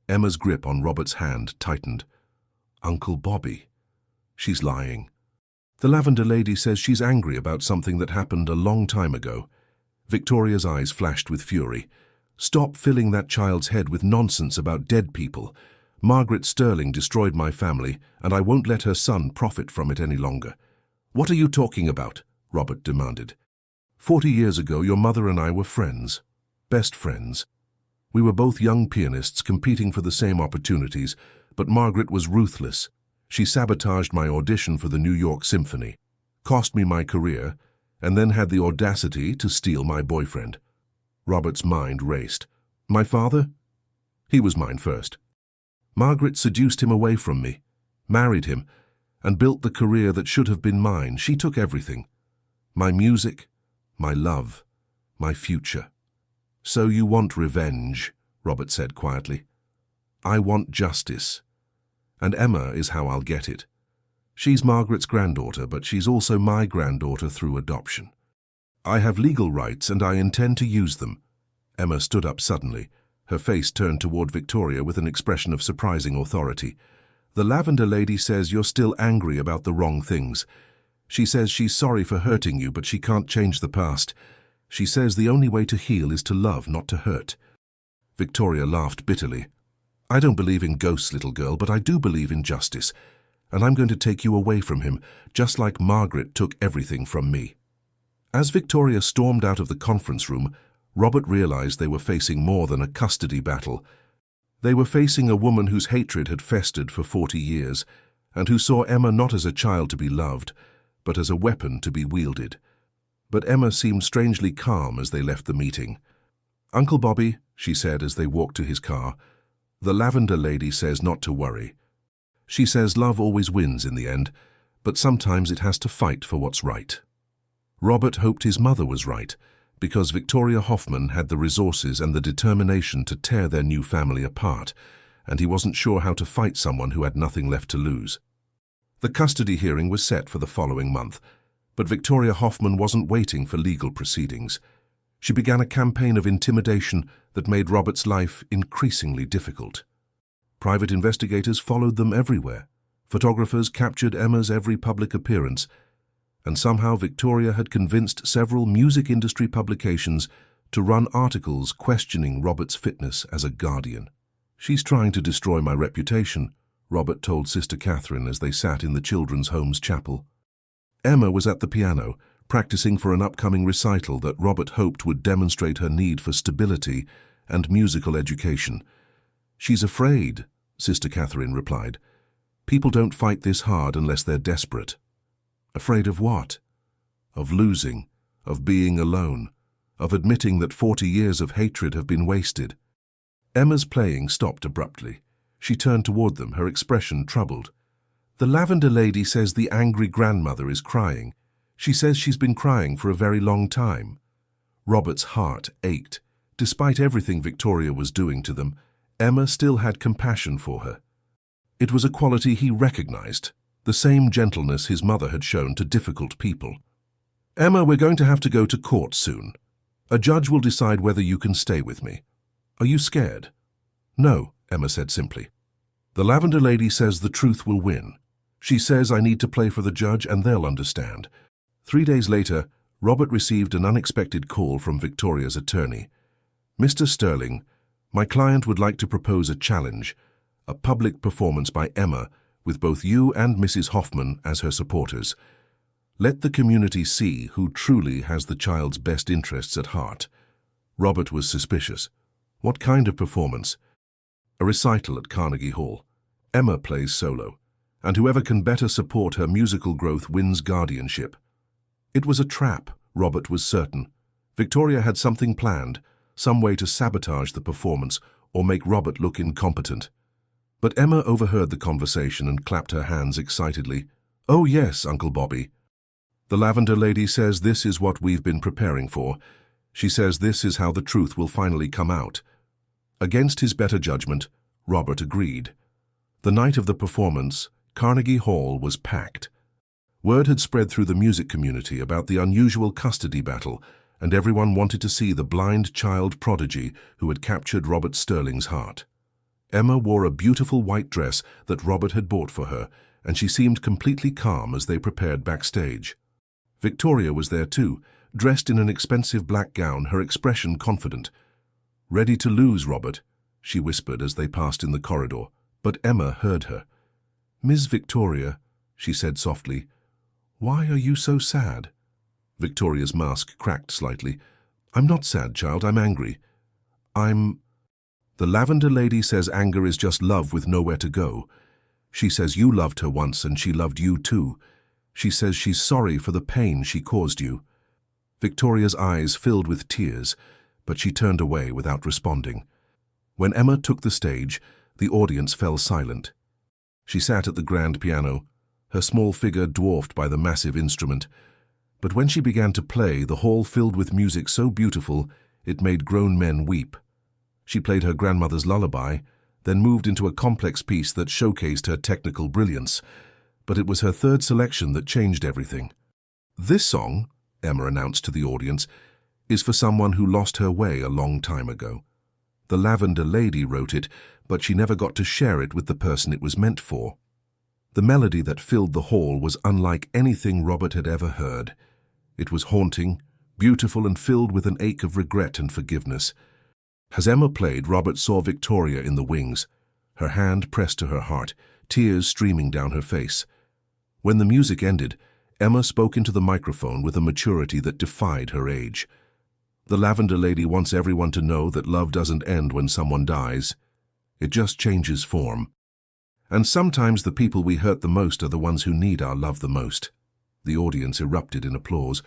Emma's grip on Robert's hand tightened. "Uncle Bobby, she's lying. The Lavender Lady says she's angry about something that happened a long time ago." Victoria's eyes flashed with fury. "Stop filling that child's head with nonsense about dead people. Margaret Sterling destroyed my family, and I won't let her son profit from it any longer." "What are you talking about?" Robert demanded. 40 years ago, your mother and I were friends. Best friends. We were both young pianists competing for the same opportunities, but Margaret was ruthless. She sabotaged my audition for the New York Symphony, cost me my career, and then had the audacity to steal my boyfriend. Robert's mind raced. My father? He was mine first. Margaret seduced him away from me, married him, and built the career that should have been mine. She took everything. My music, my love, my future. So you want revenge, Robert said quietly. I want justice. And Emma is how I'll get it. She's Margaret's granddaughter, but she's also my granddaughter through adoption. I have legal rights and I intend to use them. Emma stood up suddenly, her face turned toward Victoria with an expression of surprising authority. The lavender lady says you're still angry about the wrong things. She says she's sorry for hurting you, but she can't change the past. She says the only way to heal is to love, not to hurt. Victoria laughed bitterly. I don't believe in ghosts, little girl, but I do believe in justice. And I'm going to take you away from him, just like Margaret took everything from me. As Victoria stormed out of the conference room, Robert realized they were facing more than a custody battle. They were facing a woman whose hatred had festered for 40 years, and who saw Emma not as a child to be loved, but as a weapon to be wielded. But Emma seemed strangely calm as they left the meeting. Uncle Bobby, she said as they walked to his car, the lavender lady says not to worry. She says love always wins in the end, but sometimes it has to fight for what's right. Robert hoped his mother was right, because Victoria Hoffman had the resources and the determination to tear their new family apart, and he wasn't sure how to fight someone who had nothing left to lose. The custody hearing was set for the following month, but Victoria Hoffman wasn't waiting for legal proceedings. She began a campaign of intimidation that made Robert's life increasingly difficult. Private investigators followed them everywhere. Photographers captured Emma's every public appearance, and somehow Victoria had convinced several music industry publications to run articles questioning Robert's fitness as a guardian. She's trying to destroy my reputation, Robert told Sister Catherine as they sat in the children's home's chapel. Emma was at the piano, practicing for an upcoming recital that Robert hoped would demonstrate her need for stability and musical education. She's afraid, Sister Catherine replied. People don't fight this hard unless they're desperate. Afraid of what? Of losing, of being alone, of admitting that 40 years of hatred have been wasted. Emma's playing stopped abruptly. She turned toward them, her expression troubled. The lavender lady says the angry grandmother is crying. She says she's been crying for a very long time. Robert's heart ached. Despite everything Victoria was doing to them, Emma still had compassion for her. It was a quality he recognized, the same gentleness his mother had shown to difficult people. Emma, we're going to have to go to court soon. A judge will decide whether you can stay with me. Are you scared? No, Emma said simply. The lavender lady says the truth will win. She says I need to play for the judge and they'll understand. 3 days later, Robert received an unexpected call from Victoria's attorney. Mr. Sterling, my client would like to propose a challenge, a public performance by Emma, with both you and Mrs. Hoffman as her supporters. Let the community see who truly has the child's best interests at heart. Robert was suspicious. What kind of performance? A recital at Carnegie Hall. Emma plays solo, and whoever can better support her musical growth wins guardianship. It was a trap, Robert was certain. Victoria had something planned, some way to sabotage the performance or make Robert look incompetent. But Emma overheard the conversation and clapped her hands excitedly. Oh yes, Uncle Bobby. The lavender lady says this is what we've been preparing for. She says this is how the truth will finally come out. Against his better judgment, Robert agreed. The night of the performance, Carnegie Hall was packed. Word had spread through the music community about the unusual custody battle, and everyone wanted to see the blind child prodigy who had captured Robert Sterling's heart. Emma wore a beautiful white dress that Robert had bought for her, and she seemed completely calm as they prepared backstage. Victoria was there too, dressed in an expensive black gown, her expression confident. Ready to lose, Robert, she whispered as they passed in the corridor, but Emma heard her. Miss Victoria, she said softly, why are you so sad? Victoria's mask cracked slightly. I'm not sad, child, I'm angry. The lavender lady says anger is just love with nowhere to go. She says you loved her once and she loved you too. She says she's sorry for the pain she caused you. Victoria's eyes filled with tears, but she turned away without responding. When Emma took the stage, the audience fell silent. She sat at the grand piano, her small figure dwarfed by the massive instrument. But when she began to play, the hall filled with music so beautiful it made grown men weep. She played her grandmother's lullaby, then moved into a complex piece that showcased her technical brilliance. But it was her third selection that changed everything. "This song," Emma announced to the audience, "is for someone who lost her way a long time ago. The Lavender Lady wrote it, but she never got to share it with the person it was meant for." The melody that filled the hall was unlike anything Robert had ever heard. It was haunting, beautiful, and filled with an ache of regret and forgiveness. As Emma played, Robert saw Victoria in the wings, her hand pressed to her heart, tears streaming down her face. When the music ended, Emma spoke into the microphone with a maturity that defied her age. "The Lavender Lady wants everyone to know that love doesn't end when someone dies. It just changes form. And sometimes the people we hurt the most are the ones who need our love the most." The audience erupted in applause,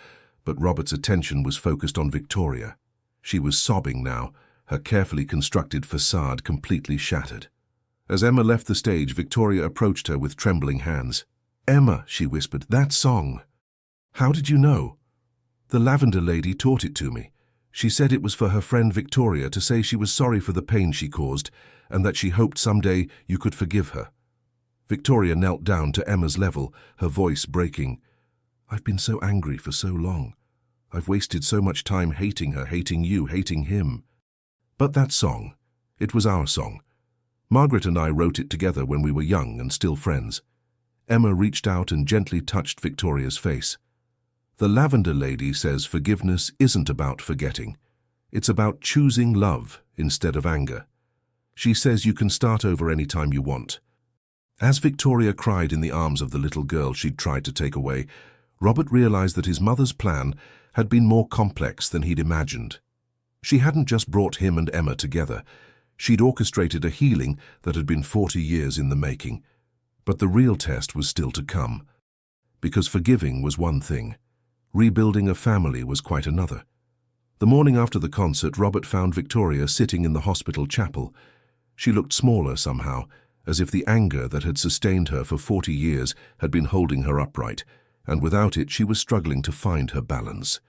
but Robert's attention was focused on Victoria. She was sobbing now, her carefully constructed facade completely shattered. As Emma left the stage, Victoria approached her with trembling hands. "Emma," she whispered, "that song. How did you know?" "The Lavender Lady taught it to me. She said it was for her friend Victoria to say she was sorry for the pain she caused and that she hoped someday you could forgive her." Victoria knelt down to Emma's level, her voice breaking. "I've been so angry for so long. I've wasted so much time hating her, hating you, hating him. But that song, it was our song. Margaret and I wrote it together when we were young and still friends." Emma reached out and gently touched Victoria's face. "The Lavender Lady says forgiveness isn't about forgetting. It's about choosing love instead of anger. She says you can start over any time you want." As Victoria cried in the arms of the little girl she'd tried to take away, Robert realized that his mother's plan had been more complex than he'd imagined. She hadn't just brought him and Emma together. She'd orchestrated a healing that had been 40 years in the making. But the real test was still to come. Because forgiving was one thing. Rebuilding a family was quite another. The morning after the concert, Robert found Victoria sitting in the hospital chapel. She looked smaller somehow, as if the anger that had sustained her for 40 years had been holding her upright, and without it she was struggling to find her balance.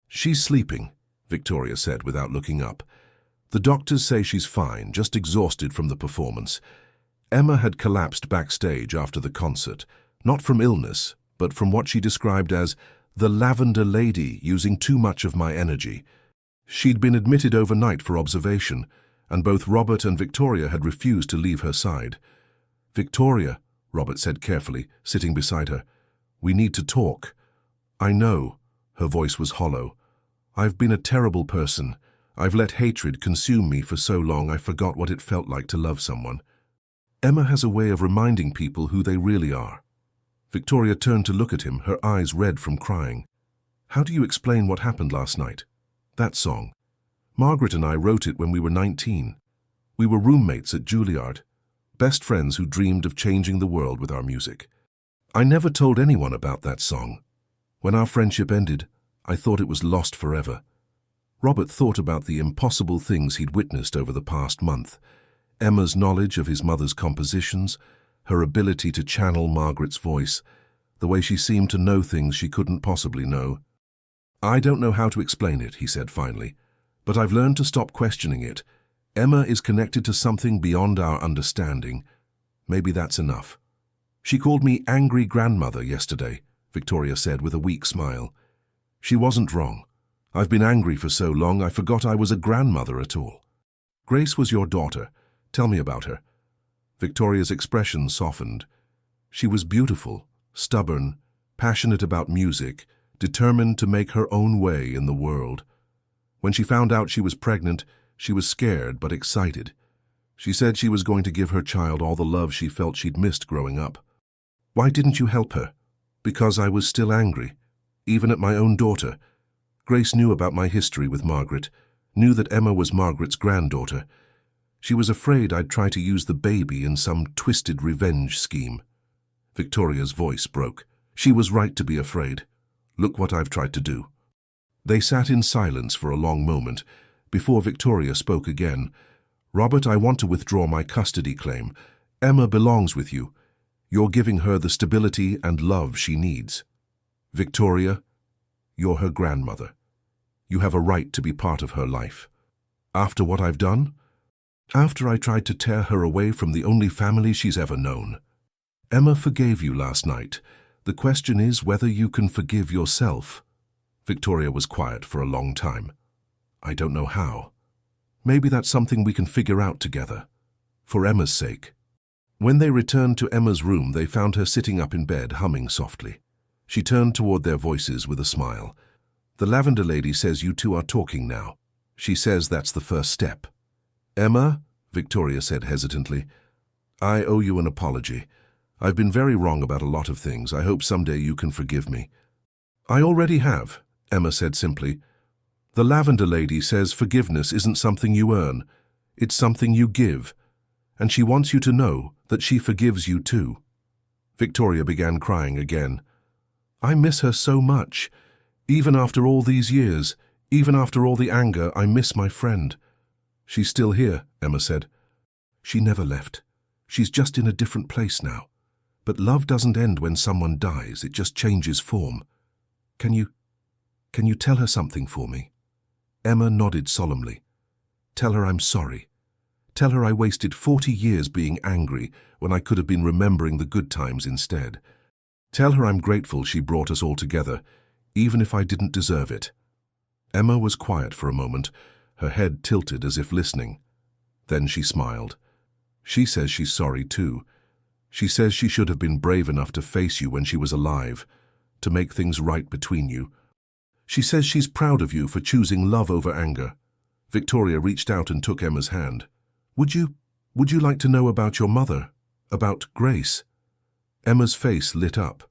"She's sleeping," Victoria said without looking up. "The doctors say she's fine, just exhausted from the performance." Emma had collapsed backstage after the concert, not from illness, but from what she described as the Lavender Lady using too much of my energy. She'd been admitted overnight for observation, and both Robert and Victoria had refused to leave her side. "Victoria," Robert said carefully, sitting beside her, "we need to talk." "I know," her voice was hollow. "I've been a terrible person. I've let hatred consume me for so long I forgot what it felt like to love someone." Emma has a way of reminding people who they really are. Victoria turned to look at him, her eyes red from crying. "How do you explain what happened last night? That song. Margaret and I wrote it when we were 19. We were roommates at Juilliard, best friends who dreamed of changing the world with our music. I never told anyone about that song. When our friendship ended, I thought it was lost forever." Robert thought about the impossible things he'd witnessed over the past month. Emma's knowledge of his mother's compositions, her ability to channel Margaret's voice, the way she seemed to know things she couldn't possibly know. "I don't know how to explain it," he said finally, "but I've learned to stop questioning it. Emma is connected to something beyond our understanding. Maybe that's enough." "She called me angry grandmother yesterday," Victoria said with a weak smile. "She wasn't wrong. I've been angry for so long I forgot I was a grandmother at all." "Grace was your daughter. Tell me about her." Victoria's expression softened. She was beautiful, stubborn, passionate about music, determined to make her own way in the world. When she found out she was pregnant, she was scared but excited. She said she was going to give her child all the love she felt she'd missed growing up. "Why didn't you help her?" "Because I was still angry, even at my own daughter. Grace knew about my history with Margaret, knew that Emma was Margaret's granddaughter. She was afraid I'd try to use the baby in some twisted revenge scheme." Victoria's voice broke. "She was right to be afraid. Look what I've tried to do." They sat in silence for a long moment, before Victoria spoke again. "Robert, I want to withdraw my custody claim. Emma belongs with you. You're giving her the stability and love she needs. Victoria, you're her grandmother. You have a right to be part of her life. After what I've done? After I tried to tear her away from the only family she's ever known. Emma forgave you last night. The question is whether you can forgive yourself. Victoria was quiet for a long time. I don't know how. Maybe that's something we can figure out together. For Emma's sake. When they returned to Emma's room, they found her sitting up in bed, humming softly. She turned toward their voices with a smile. The lavender lady says you two are talking now. She says that's the first step. Emma, Victoria said hesitantly, I owe you an apology. I've been very wrong about a lot of things. I hope someday you can forgive me. I already have, Emma said simply. The lavender lady says forgiveness isn't something you earn. It's something you give. And she wants you to know that she forgives you too. Victoria began crying again. I miss her so much. Even after all these years, even after all the anger, I miss my friend. She's still here, Emma said. She never left. She's just in a different place now. But love doesn't end when someone dies, it just changes form. Can you tell her something for me? Emma nodded solemnly. Tell her I'm sorry. Tell her I wasted 40 years being angry when I could have been remembering the good times instead. Tell her I'm grateful she brought us all together, even if I didn't deserve it. Emma was quiet for a moment, her head tilted as if listening. Then she smiled. She says she's sorry too. She says she should have been brave enough to face you when she was alive, to make things right between you. She says she's proud of you for choosing love over anger. Victoria reached out and took Emma's hand. Would you like to know about your mother? About Grace? Emma's face lit up.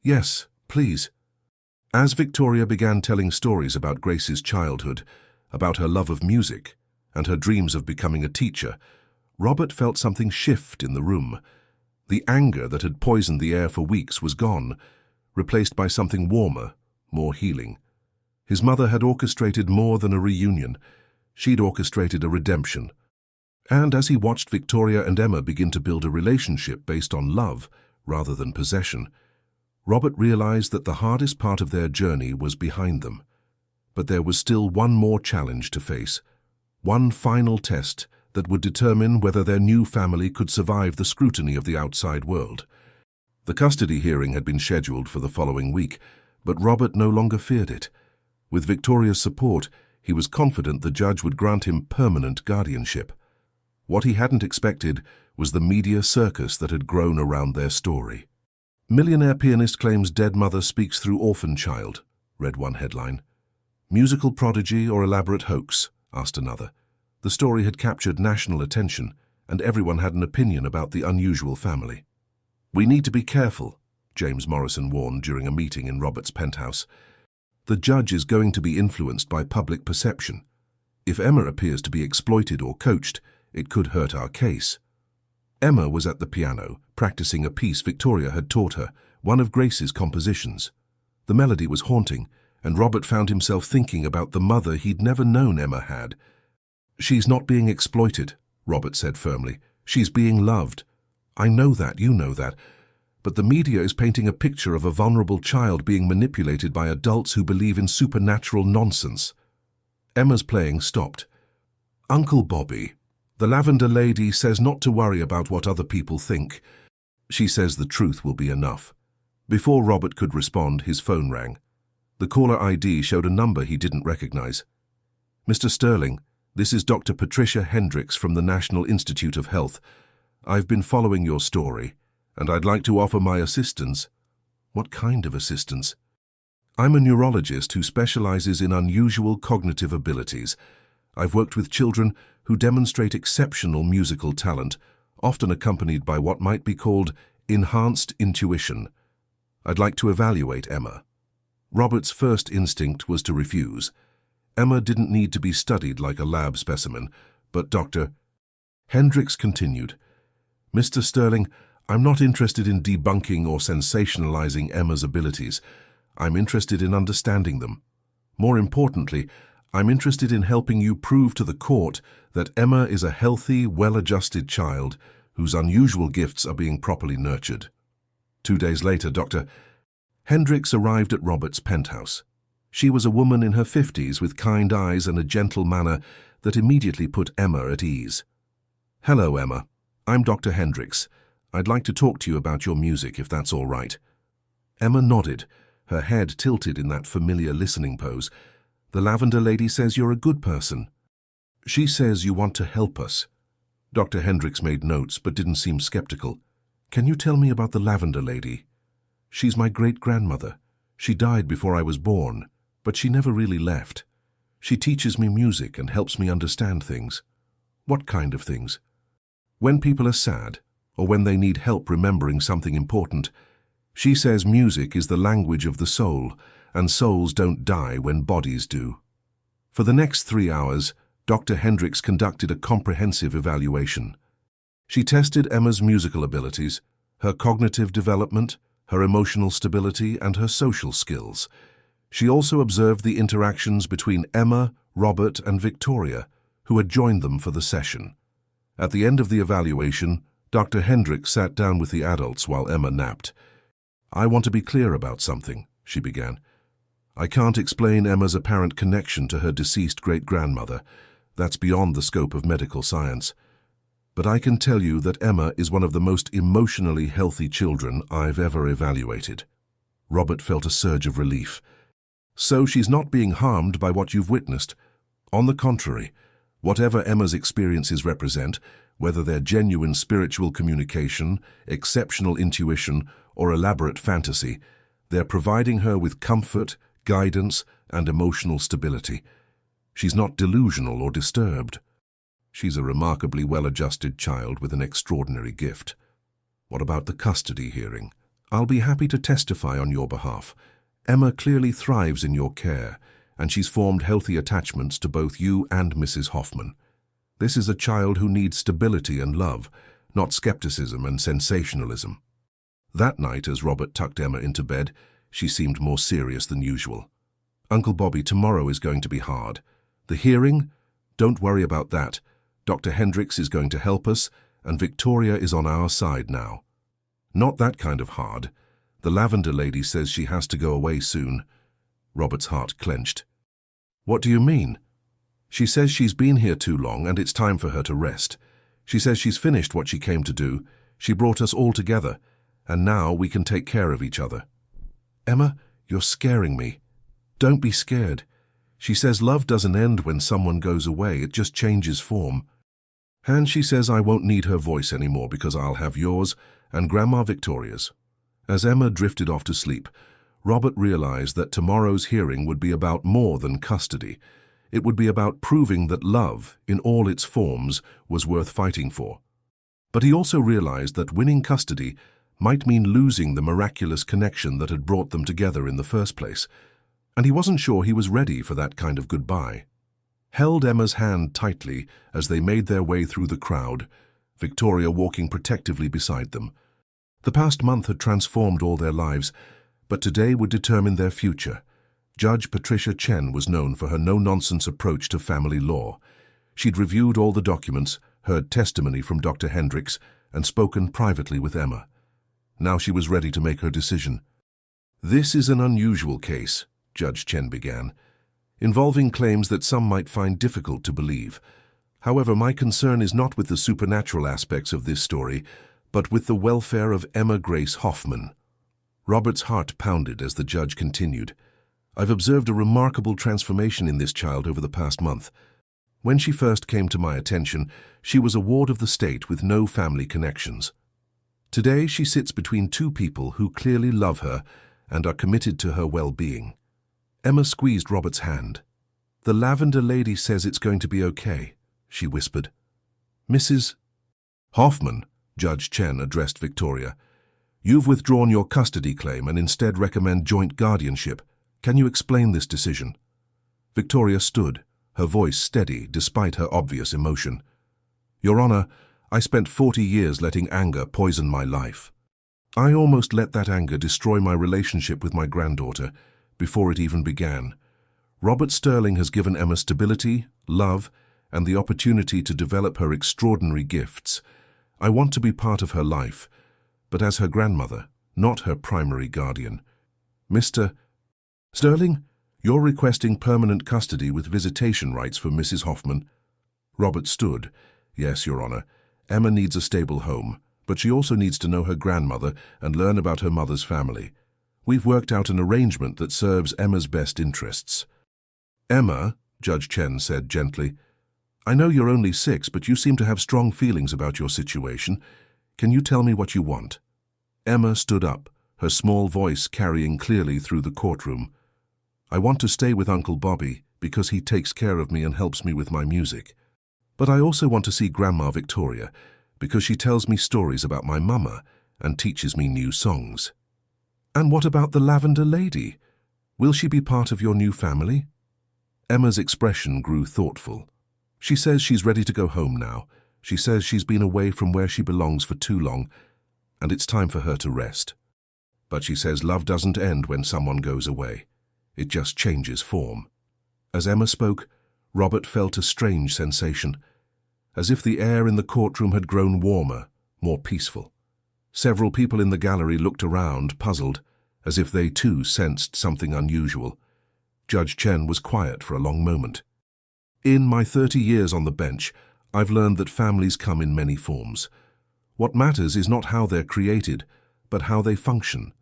Yes, please. As Victoria began telling stories about Grace's childhood, about her love of music, and her dreams of becoming a teacher, Robert felt something shift in the room. The anger that had poisoned the air for weeks was gone, replaced by something warmer, more healing. His mother had orchestrated more than a reunion. She'd orchestrated a redemption. And as he watched Victoria and Emma begin to build a relationship based on love rather than possession, Robert realized that the hardest part of their journey was behind them. But there was still one more challenge to face, one final test that would determine whether their new family could survive the scrutiny of the outside world. The custody hearing had been scheduled for the following week, but Robert no longer feared it. With Victoria's support, he was confident the judge would grant him permanent guardianship. What he hadn't expected was the media circus that had grown around their story. Millionaire pianist claims dead mother speaks through orphan child, read one headline. Musical prodigy or elaborate hoax, asked another. The story had captured national attention, and everyone had an opinion about the unusual family. We need to be careful, James Morrison warned during a meeting in Robert's penthouse. The judge is going to be influenced by public perception. If Emma appears to be exploited or coached, it could hurt our case. Emma was at the piano, practicing a piece Victoria had taught her, one of Grace's compositions. The melody was haunting, and Robert found himself thinking about the mother he'd never known Emma had. She's not being exploited, Robert said firmly. She's being loved. I know that, you know that. But the media is painting a picture of a vulnerable child being manipulated by adults who believe in supernatural nonsense. Emma's playing stopped. Uncle Bobby, the lavender lady says not to worry about what other people think. She says the truth will be enough. Before Robert could respond, his phone rang. The caller ID showed a number he didn't recognize. Mr. Sterling, this is Dr. Patricia Hendricks from the National Institute of Health. I've been following your story, and I'd like to offer my assistance. What kind of assistance? I'm a neurologist who specializes in unusual cognitive abilities. I've worked with children who demonstrate exceptional musical talent, often accompanied by what might be called enhanced intuition. I'd like to evaluate Emma. Robert's first instinct was to refuse. Emma didn't need to be studied like a lab specimen, but Dr. Hendricks continued, Mr. Sterling, I'm not interested in debunking or sensationalizing Emma's abilities. I'm interested in understanding them. More importantly, I'm interested in helping you prove to the court that Emma is a healthy, well-adjusted child whose unusual gifts are being properly nurtured. 2 days later, Dr. Hendricks arrived at Robert's penthouse. She was a woman in her 50s with kind eyes and a gentle manner that immediately put Emma at ease. "Hello, Emma. I'm Dr. Hendricks. I'd like to talk to you about your music, if that's all right." Emma nodded, her head tilted in that familiar listening pose. "The Lavender Lady says you're a good person. She says you want to help us." Dr. Hendricks made notes but didn't seem skeptical. "Can you tell me about the Lavender Lady?" "She's my great-grandmother. She died before I was born, but she never really left. She teaches me music and helps me understand things." "What kind of things?" "When people are sad, or when they need help remembering something important. She says music is the language of the soul, and souls don't die when bodies do." For the next 3 hours, Dr. Hendricks conducted a comprehensive evaluation. She tested Emma's musical abilities, her cognitive development, her emotional stability, and her social skills. She also observed the interactions between Emma, Robert, and Victoria, who had joined them for the session. At the end of the evaluation, Dr. Hendricks sat down with the adults while Emma napped. "I want to be clear about something," she began. "I can't explain Emma's apparent connection to her deceased great-grandmother. That's beyond the scope of medical science. But I can tell you that Emma is one of the most emotionally healthy children I've ever evaluated." Robert felt a surge of relief. "So she's not being harmed by what you've witnessed. On the contrary, whatever Emma's experiences represent, whether they're genuine spiritual communication, exceptional intuition, or elaborate fantasy, they're providing her with comfort, guidance, and emotional stability. She's not delusional or disturbed. She's a remarkably well-adjusted child with an extraordinary gift." "What about the custody hearing?" "I'll be happy to testify on your behalf. Emma clearly thrives in your care, and she's formed healthy attachments to both you and Mrs. Hoffman. This is a child who needs stability and love, not skepticism and sensationalism." That night, as Robert tucked Emma into bed, she seemed more serious than usual. "Uncle Bobby, tomorrow is going to be hard. The hearing? Don't worry about that. Dr. Hendricks is going to help us, and Victoria is on our side now." "Not that kind of hard. The Lavender Lady says she has to go away soon." Robert's heart clenched. "What do you mean?" "She says she's been here too long and it's time for her to rest. She says she's finished what she came to do. She brought us all together, and now we can take care of each other." "Emma, you're scaring me." "Don't be scared. She says love doesn't end when someone goes away, it just changes form. And she says I won't need her voice anymore because I'll have yours and Grandma Victoria's." As Emma drifted off to sleep, Robert realized that tomorrow's hearing would be about more than custody. It would be about proving that love, in all its forms, was worth fighting for. But he also realized that winning custody might mean losing the miraculous connection that had brought them together in the first place, and he wasn't sure he was ready for that kind of goodbye. Held Emma's hand tightly as they made their way through the crowd, Victoria walking protectively beside them. The past month had transformed all their lives, but today would determine their future. Judge Patricia Chen was known for her no-nonsense approach to family law. She'd reviewed all the documents, heard testimony from Dr. Hendricks, and spoken privately with Emma. Now she was ready to make her decision. "This is an unusual case," Judge Chen began, "involving claims that some might find difficult to believe. However, my concern is not with the supernatural aspects of this story, but with the welfare of Emma Grace Hoffman." Robert's heart pounded as the judge continued. "I've observed a remarkable transformation in this child over the past month. When she first came to my attention, she was a ward of the state with no family connections. Today, she sits between two people who clearly love her and are committed to her well-being." Emma squeezed Robert's hand. "The Lavender Lady says it's going to be okay," she whispered. "Mrs. Hoffman," Judge Chen addressed Victoria, "you've withdrawn your custody claim and instead recommend joint guardianship. Can you explain this decision?" Victoria stood, her voice steady despite her obvious emotion. "Your Honor, I spent 40 years letting anger poison my life. I almost let that anger destroy my relationship with my granddaughter before it even began. Robert Sterling has given Emma stability, love, and the opportunity to develop her extraordinary gifts. I want to be part of her life, but as her grandmother, not her primary guardian. Mr. Sterling, you're requesting permanent custody with visitation rights for Mrs. Hoffman. Robert stood. Yes, Your Honor. Emma needs a stable home, but she also needs to know her grandmother and learn about her mother's family. We've worked out an arrangement that serves Emma's best interests. Emma, Judge Chen said gently, I know you're only 6, but you seem to have strong feelings about your situation. Can you tell me what you want? Emma stood up, her small voice carrying clearly through the courtroom. I want to stay with Uncle Bobby because he takes care of me and helps me with my music. But I also want to see Grandma Victoria because she tells me stories about my mama and teaches me new songs. And what about the Lavender Lady? Will she be part of your new family? Emma's expression grew thoughtful. She says she's ready to go home now. She says she's been away from where she belongs for too long, and it's time for her to rest. But she says love doesn't end when someone goes away. It just changes form. As Emma spoke, Robert felt a strange sensation, as if the air in the courtroom had grown warmer, more peaceful. Several people in the gallery looked around, puzzled, as if they too sensed something unusual. Judge Chen was quiet for a long moment. In my 30 years on the bench, I've learned that families come in many forms. What matters is not how they're created, but how they function.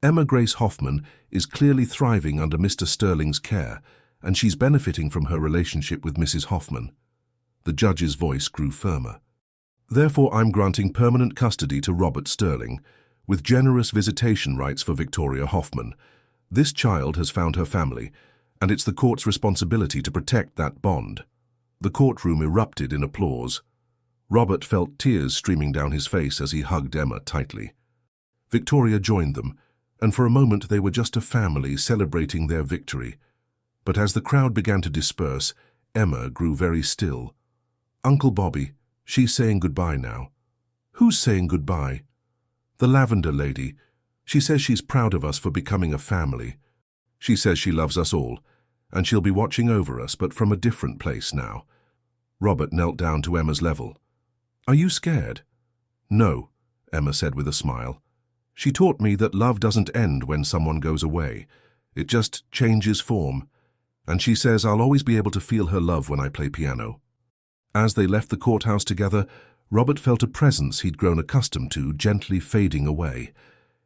Emma Grace Hoffman is clearly thriving under Mr. Sterling's care, and she's benefiting from her relationship with Mrs. Hoffman. The judge's voice grew firmer. Therefore, I'm granting permanent custody to Robert Sterling, with generous visitation rights for Victoria Hoffman. This child has found her family, and it's the court's responsibility to protect that bond. The courtroom erupted in applause. Robert felt tears streaming down his face as he hugged Emma tightly. Victoria joined them, and for a moment they were just a family celebrating their victory. But as the crowd began to disperse, Emma grew very still. Uncle Bobby, she's saying goodbye now. Who's saying goodbye? The Lavender Lady. She says she's proud of us for becoming a family. She says she loves us all, and she'll be watching over us, but from a different place now. Robert knelt down to Emma's level. Are you scared? No, Emma said with a smile. She taught me that love doesn't end when someone goes away. It just changes form. And she says I'll always be able to feel her love when I play piano. As they left the courthouse together, Robert felt a presence he'd grown accustomed to gently fading away.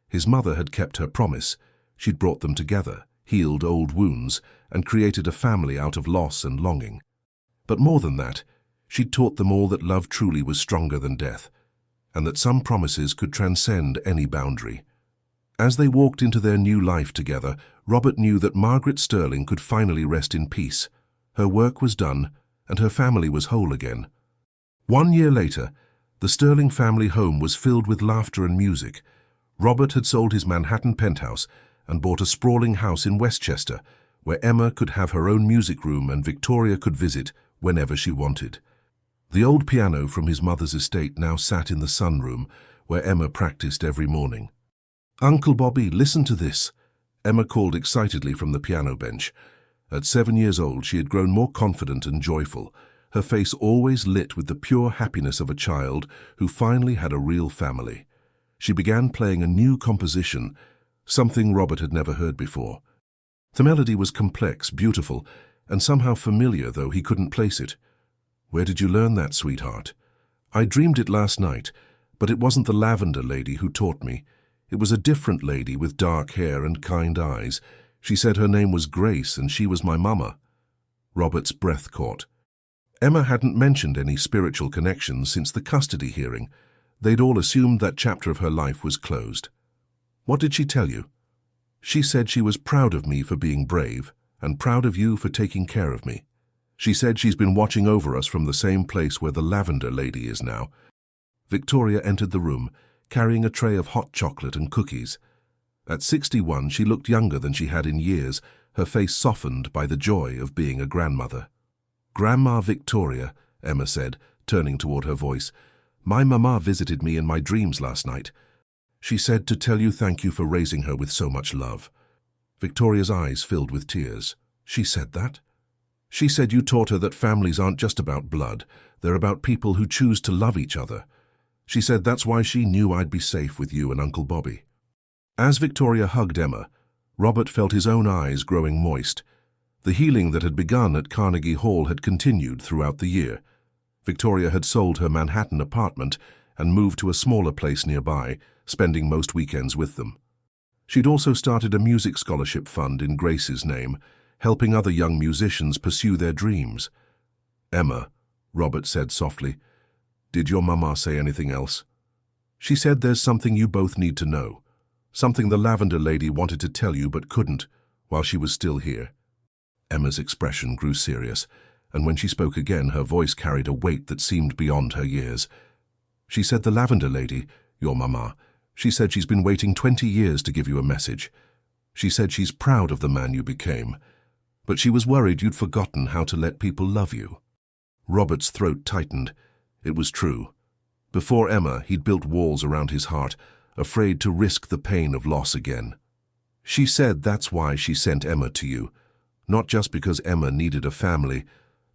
His mother had kept her promise. She'd brought them together, healed old wounds, and created a family out of loss and longing. But more than that, she'd taught them all that love truly was stronger than death, and that some promises could transcend any boundary. As they walked into their new life together, Robert knew that Margaret Sterling could finally rest in peace. Her work was done, and her family was whole again. 1 year later, the Sterling family home was filled with laughter and music. Robert had sold his Manhattan penthouse and bought a sprawling house in Westchester, where Emma could have her own music room and Victoria could visit whenever she wanted. The old piano from his mother's estate now sat in the sunroom, where Emma practiced every morning. Uncle Bobby, listen to this, Emma called excitedly from the piano bench. At 7 years old, she had grown more confident and joyful, her face always lit with the pure happiness of a child who finally had a real family. She began playing a new composition, something Robert had never heard before. The melody was complex, beautiful, and somehow familiar, though he couldn't place it. Where did you learn that, sweetheart? I dreamed it last night, but it wasn't the Lavender Lady who taught me. It was a different lady with dark hair and kind eyes. She said her name was Grace and she was my mama. Robert's breath caught. Emma hadn't mentioned any spiritual connections since the custody hearing. They'd all assumed that chapter of her life was closed. What did she tell you? She said she was proud of me for being brave and proud of you for taking care of me. She said she's been watching over us from the same place where the Lavender Lady is now. Victoria entered the room, carrying a tray of hot chocolate and cookies. At 61, she looked younger than she had in years, her face softened by the joy of being a grandmother. Grandma Victoria, Emma said, turning toward her voice, my mama visited me in my dreams last night. She said to tell you thank you for raising her with so much love. Victoria's eyes filled with tears. She said that? She said you taught her that families aren't just about blood, they're about people who choose to love each other. She said that's why she knew I'd be safe with you and Uncle Bobby. As Victoria hugged Emma, Robert felt his own eyes growing moist. The healing that had begun at Carnegie Hall had continued throughout the year. Victoria had sold her Manhattan apartment and moved to a smaller place nearby, spending most weekends with them. She'd also started a music scholarship fund in Grace's name, helping other young musicians pursue their dreams. "Emma," Robert said softly, "did your mama say anything else?" "She said there's something you both need to know. Something the lavender lady wanted to tell you but couldn't while she was still here." Emma's expression grew serious, and when she spoke again, her voice carried a weight that seemed beyond her years. "She said the lavender lady, your mama, she said she's been waiting 20 years to give you a message. She said she's proud of the man you became, but she was worried you'd forgotten how to let people love you." Robert's throat tightened. It was true. Before Emma, he'd built walls around his heart, afraid to risk the pain of loss again. "She said that's why she sent Emma to you, not just because Emma needed a family,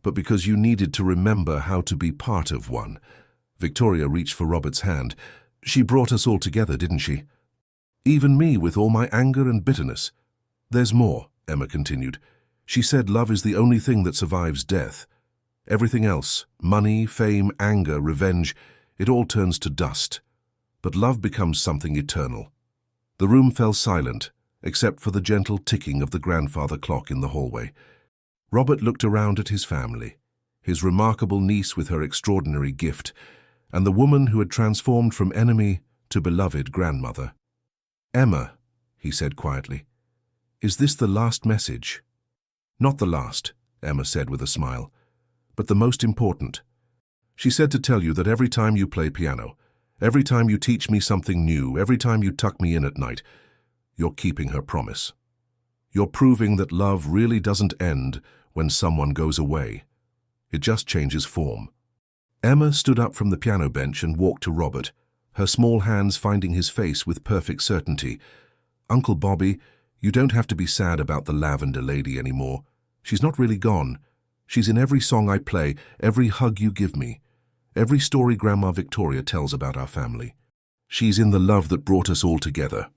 but because you needed to remember how to be part of one." Victoria reached for Robert's hand. "She brought us all together, didn't she? Even me with all my anger and bitterness." "There's more," Emma continued. "She said love is the only thing that survives death. Everything else, money, fame, anger, revenge, it all turns to dust. But love becomes something eternal." The room fell silent, except for the gentle ticking of the grandfather clock in the hallway. Robert looked around at his family, his remarkable niece with her extraordinary gift, and the woman who had transformed from enemy to beloved grandmother. "Emma," he said quietly, "is this the last message?" "Not the last," Emma said with a smile, "but the most important. She said to tell you that every time you play piano, every time you teach me something new, every time you tuck me in at night, you're keeping her promise. You're proving that love really doesn't end when someone goes away. It just changes form." Emma stood up from the piano bench and walked to Robert, her small hands finding his face with perfect certainty. "Uncle Bobby, you don't have to be sad about the lavender lady anymore. She's not really gone. She's in every song I play, every hug you give me, every story Grandma Victoria tells about our family. She's in the love that brought us all together."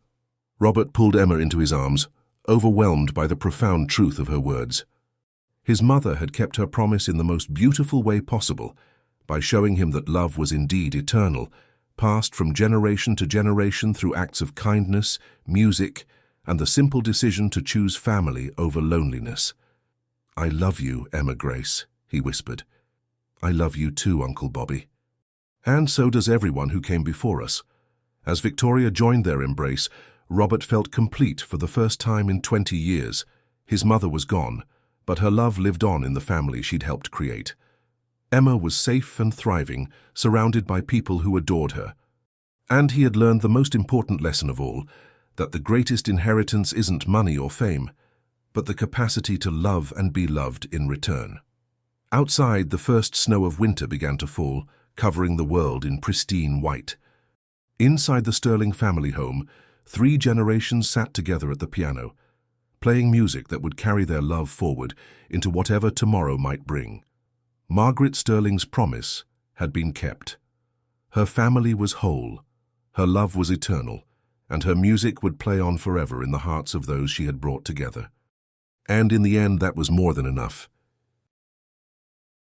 Robert pulled Emma into his arms, overwhelmed by the profound truth of her words. His mother had kept her promise in the most beautiful way possible, by showing him that love was indeed eternal, passed from generation to generation through acts of kindness, music, and the simple decision to choose family over loneliness. "I love you, Emma Grace," he whispered. "I love you too, Uncle Bobby. And so does everyone who came before us." As Victoria joined their embrace, Robert felt complete for the first time in 20 years. His mother was gone, but her love lived on in the family she'd helped create. Emma was safe and thriving, surrounded by people who adored her. And he had learned the most important lesson of all, that the greatest inheritance isn't money or fame, but the capacity to love and be loved in return. Outside, the first snow of winter began to fall, covering the world in pristine white. Inside the Sterling family home, 3 generations sat together at the piano, playing music that would carry their love forward into whatever tomorrow might bring. Margaret Sterling's promise had been kept. Her family was whole, her love was eternal, and her music would play on forever in the hearts of those she had brought together. And in the end, that was more than enough.